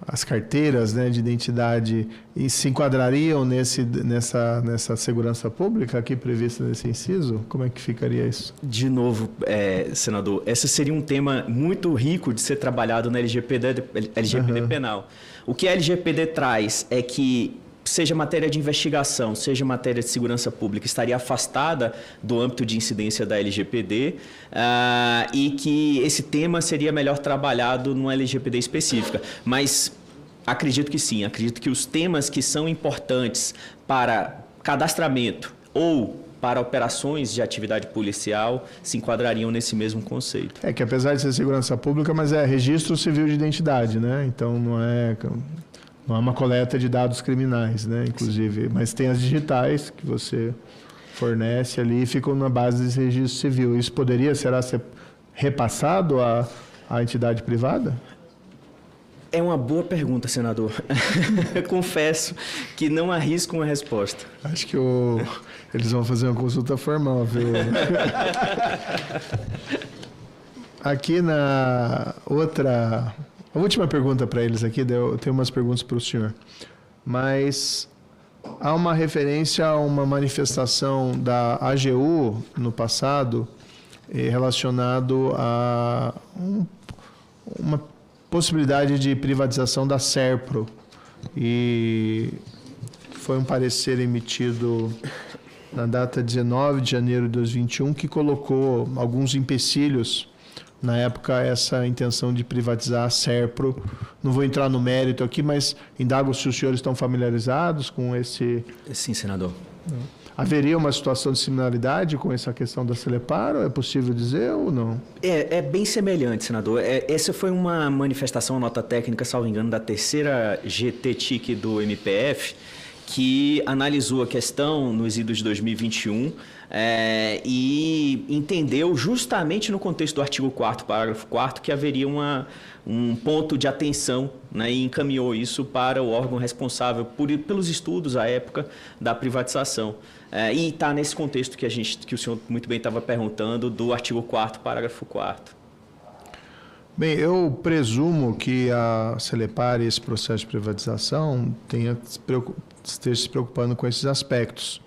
as carteiras, né, de identidade, e se enquadrariam nessa segurança pública aqui prevista nesse inciso? Como é que ficaria isso? De novo, senador, esse seria um tema muito rico de ser trabalhado na LGPD penal. O que a LGPD traz é que, seja matéria de investigação, seja matéria de segurança pública, estaria afastada do âmbito de incidência da LGPD, e que esse tema seria melhor trabalhado numa LGPD específica. Mas acredito que sim, acredito que os temas que são importantes para cadastramento ou para operações de atividade policial se enquadrariam nesse mesmo conceito. Que apesar de ser segurança pública, mas é registro civil de identidade, né? Então não é uma coleta de dados criminais, né? Inclusive, mas tem as digitais que você fornece ali e ficam na base desse registro civil. Isso será ser repassado à entidade privada? É uma boa pergunta, senador. Confesso que não arrisco uma resposta. Acho que eles vão fazer uma consulta formal, viu? Aqui na outra... A última pergunta para eles aqui, eu tenho umas perguntas para o senhor. Mas há uma referência a uma manifestação da AGU no passado relacionado a uma possibilidade de privatização da Serpro. E foi um parecer emitido na data 19 de janeiro de 2021 que colocou alguns empecilhos, na época, essa intenção de privatizar a Serpro. Não vou entrar no mérito aqui, mas indago se os senhores estão familiarizados com esse... Sim, senador. Haveria uma situação de similaridade com essa questão da Celepar, ou é possível dizer ou não? É bem semelhante, senador. Essa foi uma manifestação, nota técnica, salvo engano, da terceira GT-TIC do MPF, que analisou a questão nos idos de 2021 e entendeu justamente no contexto do artigo 4º, parágrafo 4º, que haveria um ponto de atenção, né, e encaminhou isso para o órgão responsável pelos estudos à época da privatização. E está nesse contexto que o senhor muito bem estava perguntando, do artigo 4º, parágrafo 4º. Bem, eu presumo que a Celepar e esse processo de privatização esteja se preocupando com esses aspectos.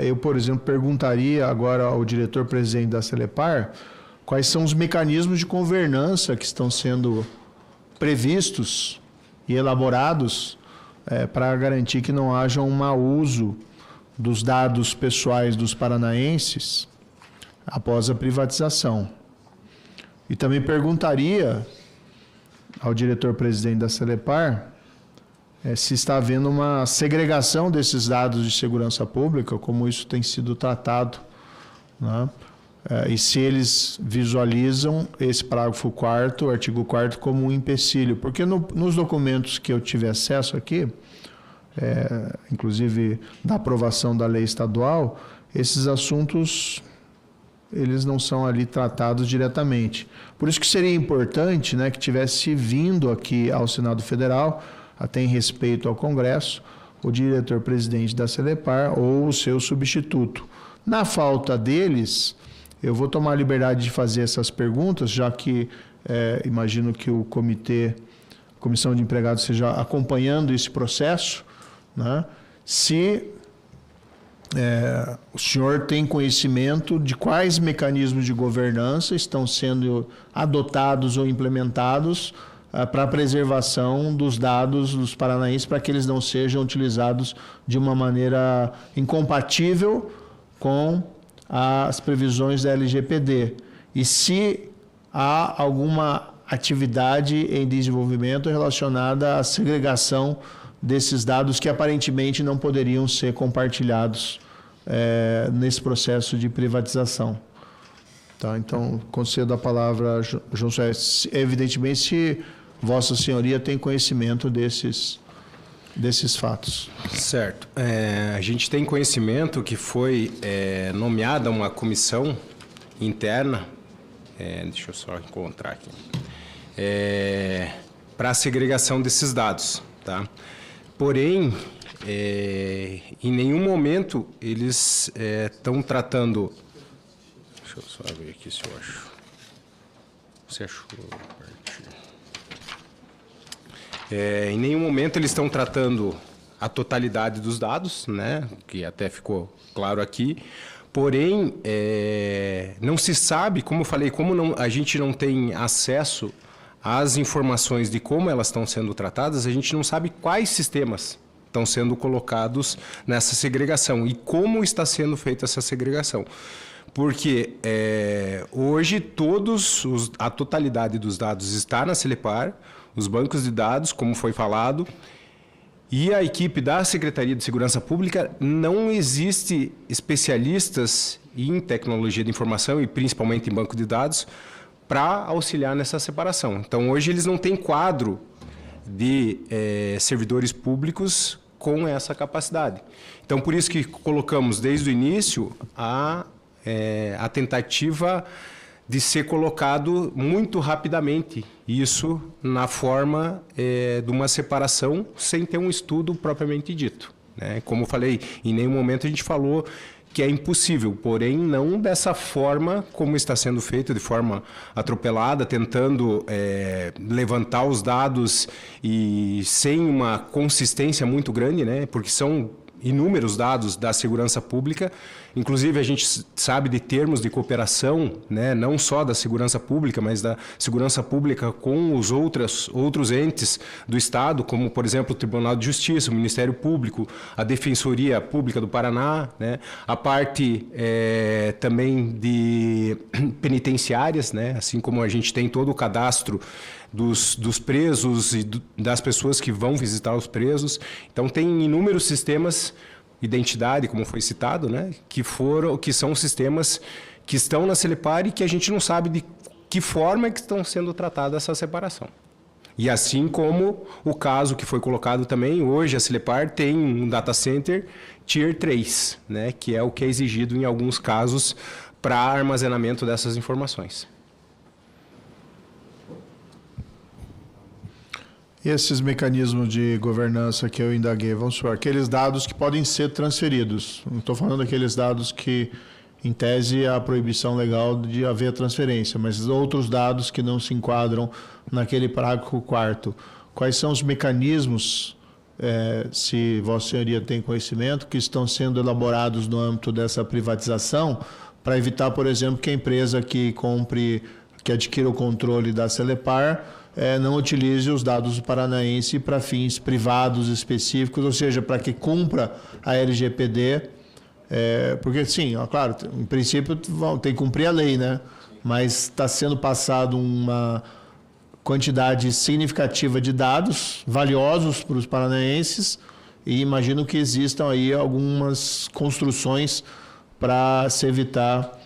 Eu, por exemplo, perguntaria agora ao diretor-presidente da Celepar quais são os mecanismos de governança que estão sendo previstos e elaborados para garantir que não haja um mau uso dos dados pessoais dos paranaenses após a privatização. E também perguntaria ao diretor-presidente da Celepar se está havendo uma segregação desses dados de segurança pública, como isso tem sido tratado, né? E se eles visualizam esse parágrafo 4º, artigo 4º, como um empecilho. Porque nos documentos que eu tive acesso aqui, inclusive da aprovação da lei estadual, esses assuntos eles não são ali tratados diretamente. Por isso que seria importante, né, que tivesse vindo aqui ao Senado Federal, até em respeito ao Congresso, o diretor-presidente da Celepar ou o seu substituto. Na falta deles, eu vou tomar a liberdade de fazer essas perguntas, já que imagino que o Comissão de Empregados esteja acompanhando esse processo, né? Se o senhor tem conhecimento de quais mecanismos de governança estão sendo adotados ou implementados para a preservação dos dados dos paranaenses, para que eles não sejam utilizados de uma maneira incompatível com as previsões da LGPD. E se há alguma atividade em desenvolvimento relacionada à segregação desses dados que aparentemente não poderiam ser compartilhados nesse processo de privatização. Tá? Então, concedo a palavra a João José. Evidentemente, se Vossa Senhoria tem conhecimento desses fatos. Certo. A gente tem conhecimento que foi nomeada uma comissão interna, deixa eu só encontrar aqui, para a segregação desses dados. Tá? Porém, em nenhum momento eles estão tratando... Deixa eu só ver aqui se eu acho. Você achou? Em nenhum momento eles estão tratando a totalidade dos dados, né? Que até ficou claro aqui. Porém, não se sabe, como eu falei, a gente não tem acesso às informações de como elas estão sendo tratadas, a gente não sabe quais sistemas estão sendo colocados nessa segregação e como está sendo feita essa segregação. Porque hoje a totalidade dos dados está na Celepar, os bancos de dados, como foi falado, e a equipe da Secretaria de Segurança Pública não existe especialistas em tecnologia de informação e principalmente em banco de dados para auxiliar nessa separação. Então, hoje eles não têm quadro de servidores públicos com essa capacidade. Então, por isso que colocamos desde o início a tentativa de ser colocado muito rapidamente, isso na forma de uma separação sem ter um estudo propriamente dito, né? Como eu falei, em nenhum momento a gente falou que é impossível, porém não dessa forma como está sendo feito, de forma atropelada, tentando levantar os dados e sem uma consistência muito grande, né? Porque são inúmeros dados da segurança pública. Inclusive, a gente sabe de termos de cooperação, né, não só da segurança pública, mas da segurança pública com os outros entes do Estado, como, por exemplo, o Tribunal de Justiça, o Ministério Público, a Defensoria Pública do Paraná, né, a parte também de penitenciárias, né, assim como a gente tem todo o cadastro dos presos e das pessoas que vão visitar os presos. Então, tem inúmeros sistemas, identidade, como foi citado, né, que são sistemas que estão na Celepar e que a gente não sabe de que forma que estão sendo tratada essa separação. E assim como o caso que foi colocado também, hoje a Celepar tem um data center Tier 3, né, que é o que é exigido em alguns casos para armazenamento dessas informações. E esses mecanismos de governança que eu indaguei, vamos supor, aqueles dados que podem ser transferidos. Não estou falando daqueles dados que, em tese, há a proibição legal de haver transferência, mas outros dados que não se enquadram naquele parágrafo 4º. Quais são os mecanismos, se Vossa Senhoria tem conhecimento, que estão sendo elaborados no âmbito dessa privatização, para evitar, por exemplo, que a empresa que adquira o controle da Celepar não utilize os dados do paranaense para fins privados específicos, ou seja, para que cumpra a LGPD, porque sim, claro, em princípio tem que cumprir a lei, né? Mas está sendo passado uma quantidade significativa de dados valiosos para os paranaenses e imagino que existam aí algumas construções para se evitar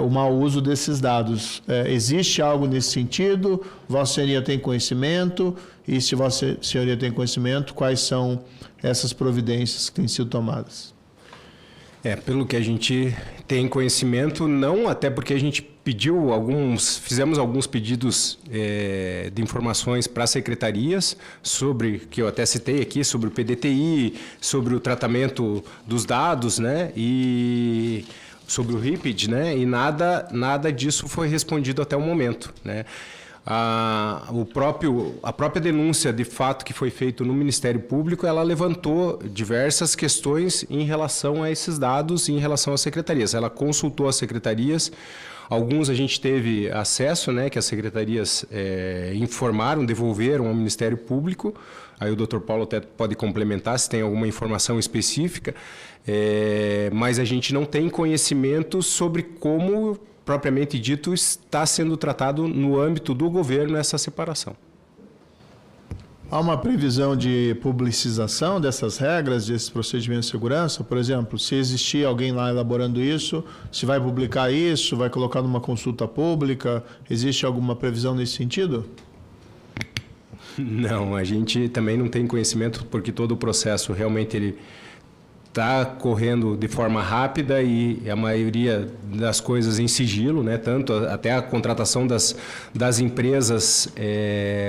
o mau uso desses dados. Existe algo nesse sentido? Vossa Senhoria tem conhecimento? E se Vossa Senhoria tem conhecimento, quais são essas providências que têm sido tomadas? Pelo que a gente tem conhecimento, não, até porque a gente fizemos alguns pedidos de informações para secretarias sobre, que eu até citei aqui, sobre o PDTI, sobre o tratamento dos dados, né, e sobre o RIPID, né, e nada disso foi respondido até o momento, né. A própria denúncia de fato que foi feita no Ministério Público, ela levantou diversas questões em relação a esses dados e em relação às secretarias. Ela consultou as secretarias, alguns a gente teve acesso, né, que as secretarias informaram, devolveram ao Ministério Público. Aí o Dr. Paulo até pode complementar se tem alguma informação específica, mas a gente não tem conhecimento sobre como, propriamente dito, está sendo tratado no âmbito do governo essa separação. Há uma previsão de publicização dessas regras, desses procedimentos de segurança? Por exemplo, se existir alguém lá elaborando isso, se vai publicar isso, vai colocar numa consulta pública? Existe alguma previsão nesse sentido? Não, a gente também não tem conhecimento, porque todo o processo realmente ele está correndo de forma rápida e a maioria das coisas em sigilo, né? Tanto até a contratação das empresas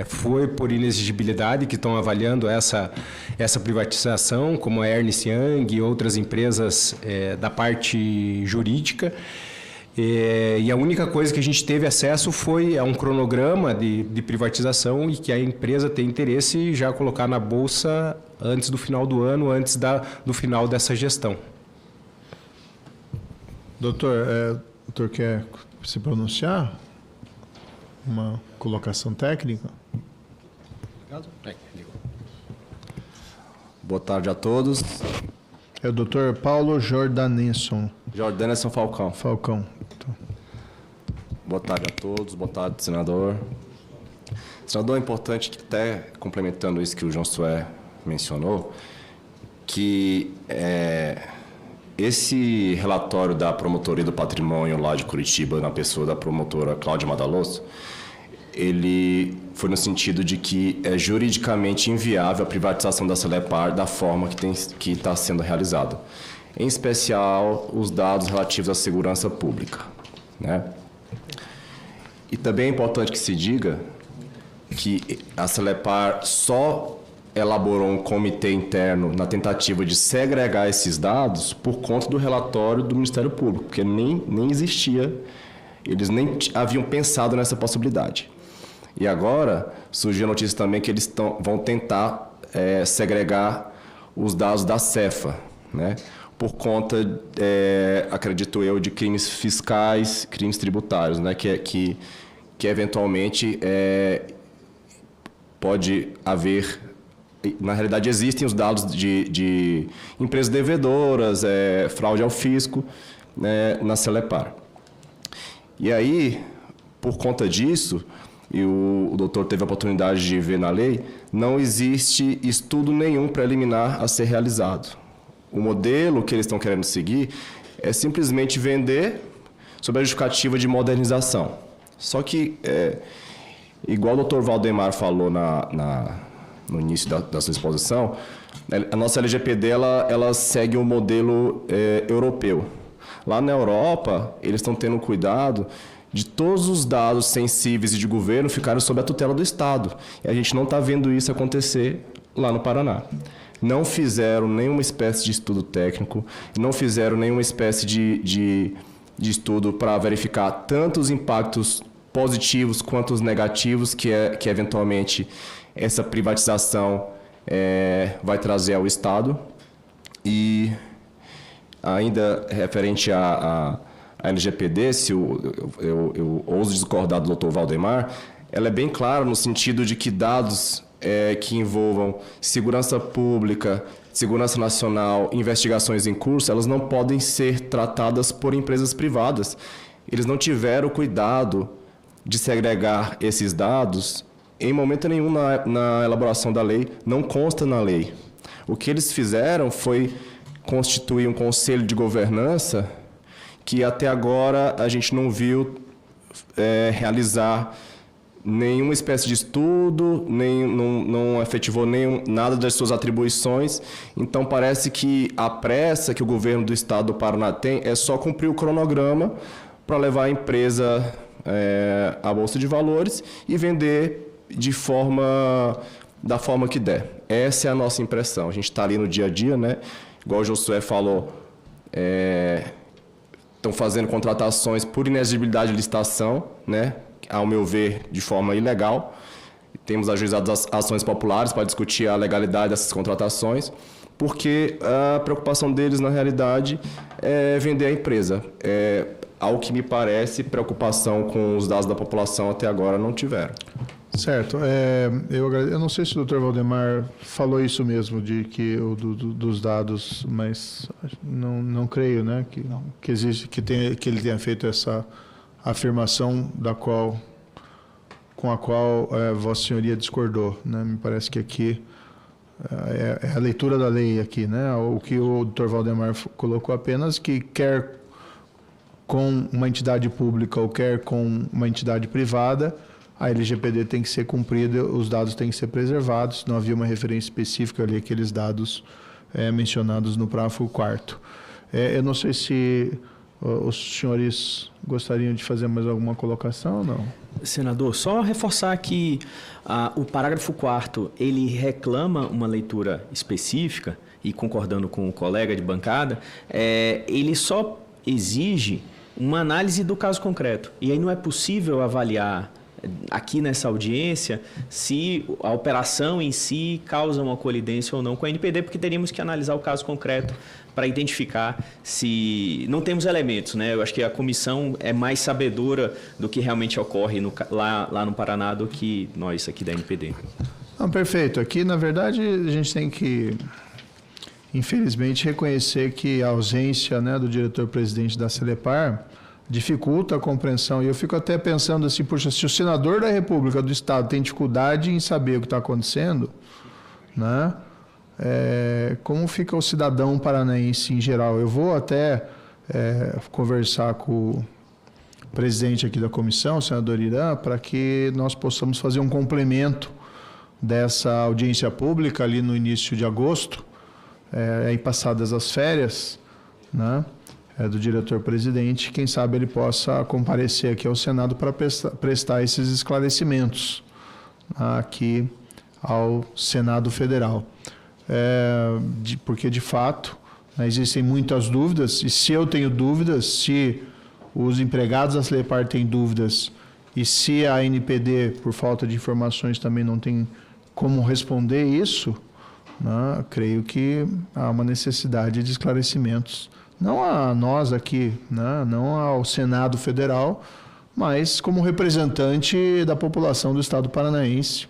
foi por inexigibilidade, que estão avaliando essa privatização, como a Ernst Young e outras empresas da parte jurídica. E a única coisa que a gente teve acesso foi a um cronograma de privatização e que a empresa tem interesse em já colocar na Bolsa antes do final do ano, antes do final dessa gestão. Doutor, o doutor quer se pronunciar? Uma colocação técnica? Boa tarde a todos. É o doutor Paulo Jordanesson. Jordanesson Falcão. Falcão. Boa tarde a todos, boa tarde, senador. Senador, é importante que, até complementando isso que o João Sué mencionou, que esse relatório da Promotoria do Patrimônio lá de Curitiba, na pessoa da promotora Cláudia Madaloso, ele foi no sentido de que é juridicamente inviável a privatização da Celepar da forma que está sendo realizada. Em especial, os dados relativos à segurança pública, né? E também é importante que se diga que a Celepar só elaborou um comitê interno na tentativa de segregar esses dados por conta do relatório do Ministério Público, porque nem existia, eles nem haviam pensado nessa possibilidade. E agora surgiu a notícia também que eles vão tentar segregar os dados da Cefa, né? Por conta, acredito eu, de crimes fiscais, crimes tributários, né? Que eventualmente pode haver. Na realidade, existem os dados de empresas devedoras, fraude ao fisco, né, na Celepar. E aí, por conta disso, e o doutor teve a oportunidade de ver na lei, não existe estudo nenhum preliminar a ser realizado. O modelo que eles estão querendo seguir é simplesmente vender sob a justificativa de modernização. Só que, igual o doutor Valdemar falou no início da sua exposição, a nossa LGPD ela segue um modelo europeu. Lá na Europa, eles estão tendo cuidado de todos os dados sensíveis e de governo ficarem sob a tutela do Estado. E a gente não está vendo isso acontecer lá no Paraná. Não fizeram nenhuma espécie de estudo técnico, não fizeram nenhuma espécie de estudo para verificar tanto os impactos positivos quanto os negativos que eventualmente essa privatização vai trazer ao Estado. E ainda referente à LGPD, se eu ouso discordar do Dr. Valdemar, ela é bem clara no sentido de que dados que envolvam segurança pública, segurança nacional, investigações em curso, elas não podem ser tratadas por empresas privadas. Eles não tiveram cuidado de segregar esses dados em momento nenhum na elaboração da lei, não consta na lei. O que eles fizeram foi constituir um conselho de governança que até agora a gente não viu realizar nenhuma espécie de estudo, não efetivou nada das suas atribuições. Então, parece que a pressa que o governo do Estado do Paraná tem é só cumprir o cronograma para levar a empresa à Bolsa de Valores e vender da forma que der. Essa é a nossa impressão. A gente está ali no dia a dia, né? Igual o Josué falou, estão fazendo contratações por inexigibilidade de licitação, né? Ao meu ver, de forma ilegal. Temos ajuizado as ações populares para discutir a legalidade dessas contratações, porque a preocupação deles, na realidade, é vender a empresa. Ao que me parece, preocupação com os dados da população até agora não tiveram. Certo. Eu não sei se o Dr. Valdemar falou isso mesmo, de que dos dados, mas não creio, né, que existe, que ele tenha feito essa afirmação com a qual Vossa Senhoria discordou, né? Me parece que aqui é a leitura da lei aqui, né? O que o Dr. Valdemar colocou apenas que quer com uma entidade pública ou quer com uma entidade privada, a LGPD tem que ser cumprida, os dados têm que ser preservados. Não havia uma referência específica ali, aqueles dados mencionados no parágrafo 4º. Eu não sei se os senhores gostariam de fazer mais alguma colocação ou não? Senador, só reforçar que o parágrafo 4º, ele reclama uma leitura específica, e concordando com o colega de bancada, ele só exige uma análise do caso concreto. E aí não é possível avaliar aqui nessa audiência se a operação em si causa uma colidência ou não com a NPD, porque teríamos que analisar o caso concreto para identificar se não temos elementos, né? Eu acho que a comissão é mais sabedora do que realmente ocorre lá no Paraná do que nós aqui da NPD. Não, perfeito. Aqui, na verdade, a gente tem que, infelizmente, reconhecer que a ausência, né, do diretor-presidente da Celepar dificulta a compreensão. E eu fico até pensando assim, poxa, se o senador da República do Estado tem dificuldade em saber o que está acontecendo, né? Como fica o cidadão paranaense em geral? Eu vou até conversar com o presidente aqui da comissão, o senador Irã, para que nós possamos fazer um complemento dessa audiência pública ali no início de agosto, aí passadas as férias, né? do diretor-presidente, quem sabe ele possa comparecer aqui ao Senado para prestar esses esclarecimentos aqui ao Senado Federal. Porque, de fato, existem muitas dúvidas, e se eu tenho dúvidas, se os empregados da Celepar têm dúvidas, e se a ANPD, por falta de informações, também não tem como responder isso, né, creio que há uma necessidade de esclarecimentos. Não a nós aqui, né, não ao Senado Federal, mas como representante da população do Estado paranaense.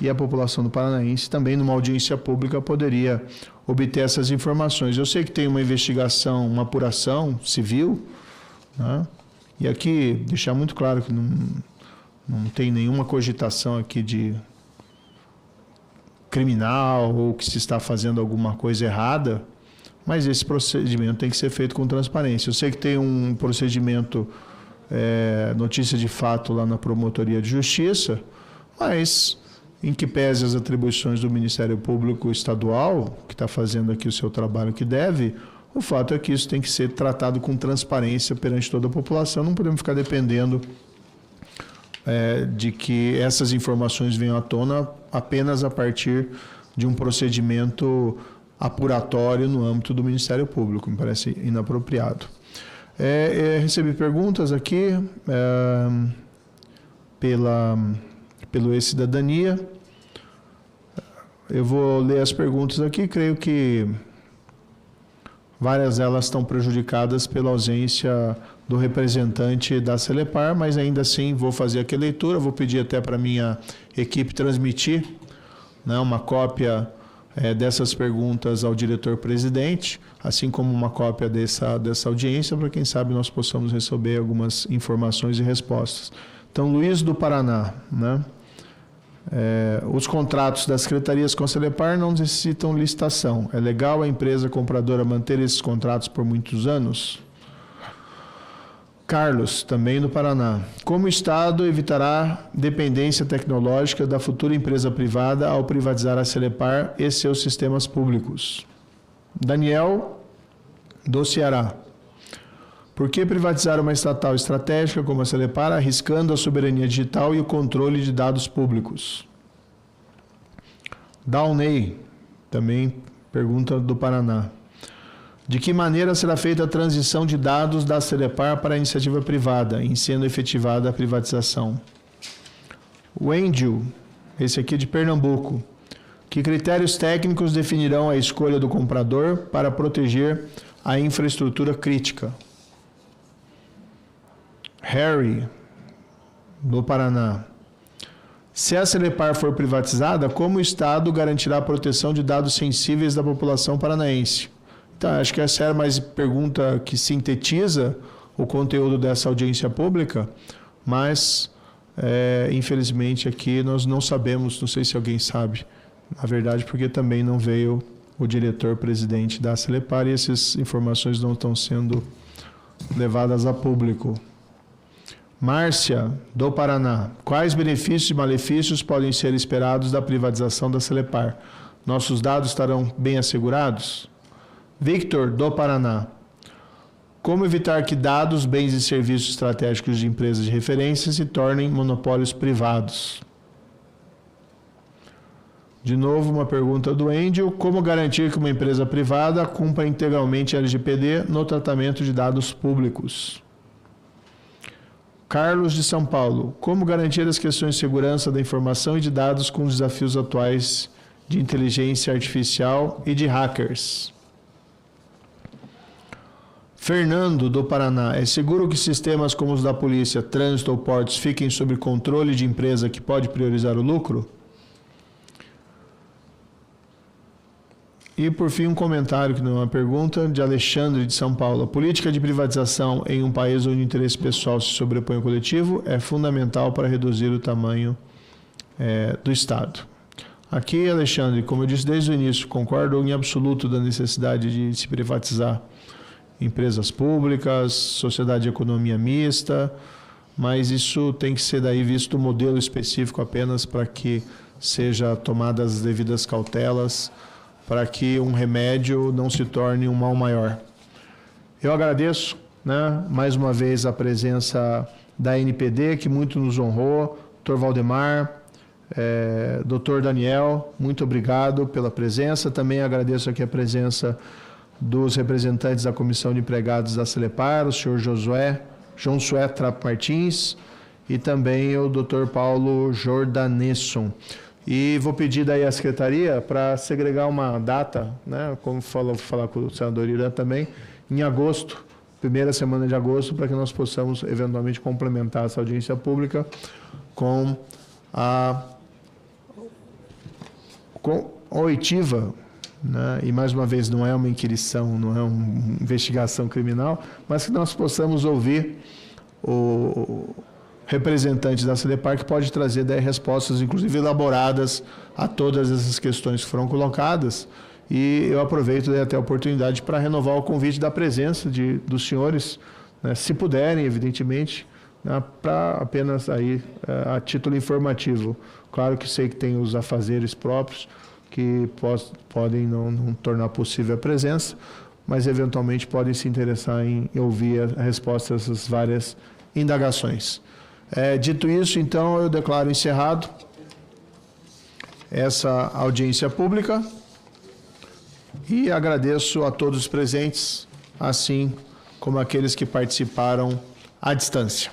E a população do Paranaense também, numa audiência pública, poderia obter essas informações. Eu sei que tem uma investigação, uma apuração civil, né, e aqui deixar muito claro que não tem nenhuma cogitação aqui de criminal ou que se está fazendo alguma coisa errada, mas esse procedimento tem que ser feito com transparência. Eu sei que tem um procedimento, notícia de fato lá na Promotoria de Justiça, mas em que pese as atribuições do Ministério Público Estadual, que está fazendo aqui o seu trabalho que deve, o fato é que isso tem que ser tratado com transparência perante toda a população. Não podemos ficar dependendo de que essas informações venham à tona apenas a partir de um procedimento apuratório no âmbito do Ministério Público. Me parece inapropriado. Recebi perguntas aqui pelo E-Cidadania. Eu vou ler as perguntas aqui, creio que várias delas estão prejudicadas pela ausência do representante da Celepar, mas ainda assim vou fazer aqui a leitura, vou pedir até para a minha equipe transmitir, né, uma cópia dessas perguntas ao diretor-presidente, assim como uma cópia dessa audiência, para quem sabe nós possamos receber algumas informações e respostas. Então, Luiz do Paraná, né? Os contratos das secretarias com a Celepar não necessitam licitação. É legal a empresa compradora manter esses contratos por muitos anos? Carlos, também do Paraná. Como o Estado evitará dependência tecnológica da futura empresa privada ao privatizar a Celepar e seus sistemas públicos? Daniel, do Ceará. Por que privatizar uma estatal estratégica como a Celepar, arriscando a soberania digital e o controle de dados públicos? Downey, também pergunta do Paraná. De que maneira será feita a transição de dados da Celepar para a iniciativa privada, em sendo efetivada a privatização? Wendel, esse aqui é de Pernambuco. Que critérios técnicos definirão a escolha do comprador para proteger a infraestrutura crítica? Harry, do Paraná. Se a Celepar for privatizada, como o Estado garantirá a proteção de dados sensíveis da população paranaense? Então, acho que essa é a mais pergunta que sintetiza o conteúdo dessa audiência pública, mas, infelizmente, aqui nós não sabemos, não sei se alguém sabe, na verdade, porque também não veio o diretor-presidente da Celepar e essas informações não estão sendo levadas a público. Márcia, do Paraná. Quais benefícios e malefícios podem ser esperados da privatização da Celepar? Nossos dados estarão bem assegurados? Victor, do Paraná. Como evitar que dados, bens e serviços estratégicos de empresas de referência se tornem monopólios privados? De novo, uma pergunta do Wendel. Como garantir que uma empresa privada cumpra integralmente a LGPD no tratamento de dados públicos? Carlos, de São Paulo. Como garantir as questões de segurança da informação e de dados com os desafios atuais de inteligência artificial e de hackers? Fernando, do Paraná. É seguro que sistemas como os da polícia, trânsito ou portos fiquem sob controle de empresa que pode priorizar o lucro? E, por fim, um comentário, que não é uma pergunta, de Alexandre, de São Paulo. A política de privatização em um país onde o interesse pessoal se sobrepõe ao coletivo é fundamental para reduzir o tamanho do Estado. Aqui, Alexandre, como eu disse desde o início, concordo em absoluto da necessidade de se privatizar empresas públicas, sociedade de economia mista, mas isso tem que ser daí visto um modelo específico apenas para que seja tomadas as devidas cautelas, para que um remédio não se torne um mal maior. Eu agradeço, né, mais uma vez a presença da NPD, que muito nos honrou, Dr. Valdemar, Dr. Daniel, muito obrigado pela presença. Também agradeço aqui a presença dos representantes da Comissão de Empregados da Celepar, o senhor João Sué Trapo Martins e também o Dr. Paulo Jordanesson. E vou pedir daí à Secretaria para segregar uma data, né, como falar com o senador Irã também, em agosto, primeira semana de agosto, para que nós possamos eventualmente complementar essa audiência pública com a oitiva, né, e mais uma vez não é uma inquirição, não é uma investigação criminal, mas que nós possamos ouvir o representante da Celepar, que pode trazer daí respostas, inclusive elaboradas, a todas essas questões que foram colocadas. E eu aproveito até a oportunidade para renovar o convite da presença dos senhores, né, se puderem, evidentemente, né, para apenas aí a título informativo. Claro que sei que tem os afazeres próprios que podem não tornar possível a presença, mas eventualmente podem se interessar em ouvir a resposta a essas várias indagações. Dito isso, então, eu declaro encerrado essa audiência pública e agradeço a todos os presentes, assim como aqueles que participaram à distância.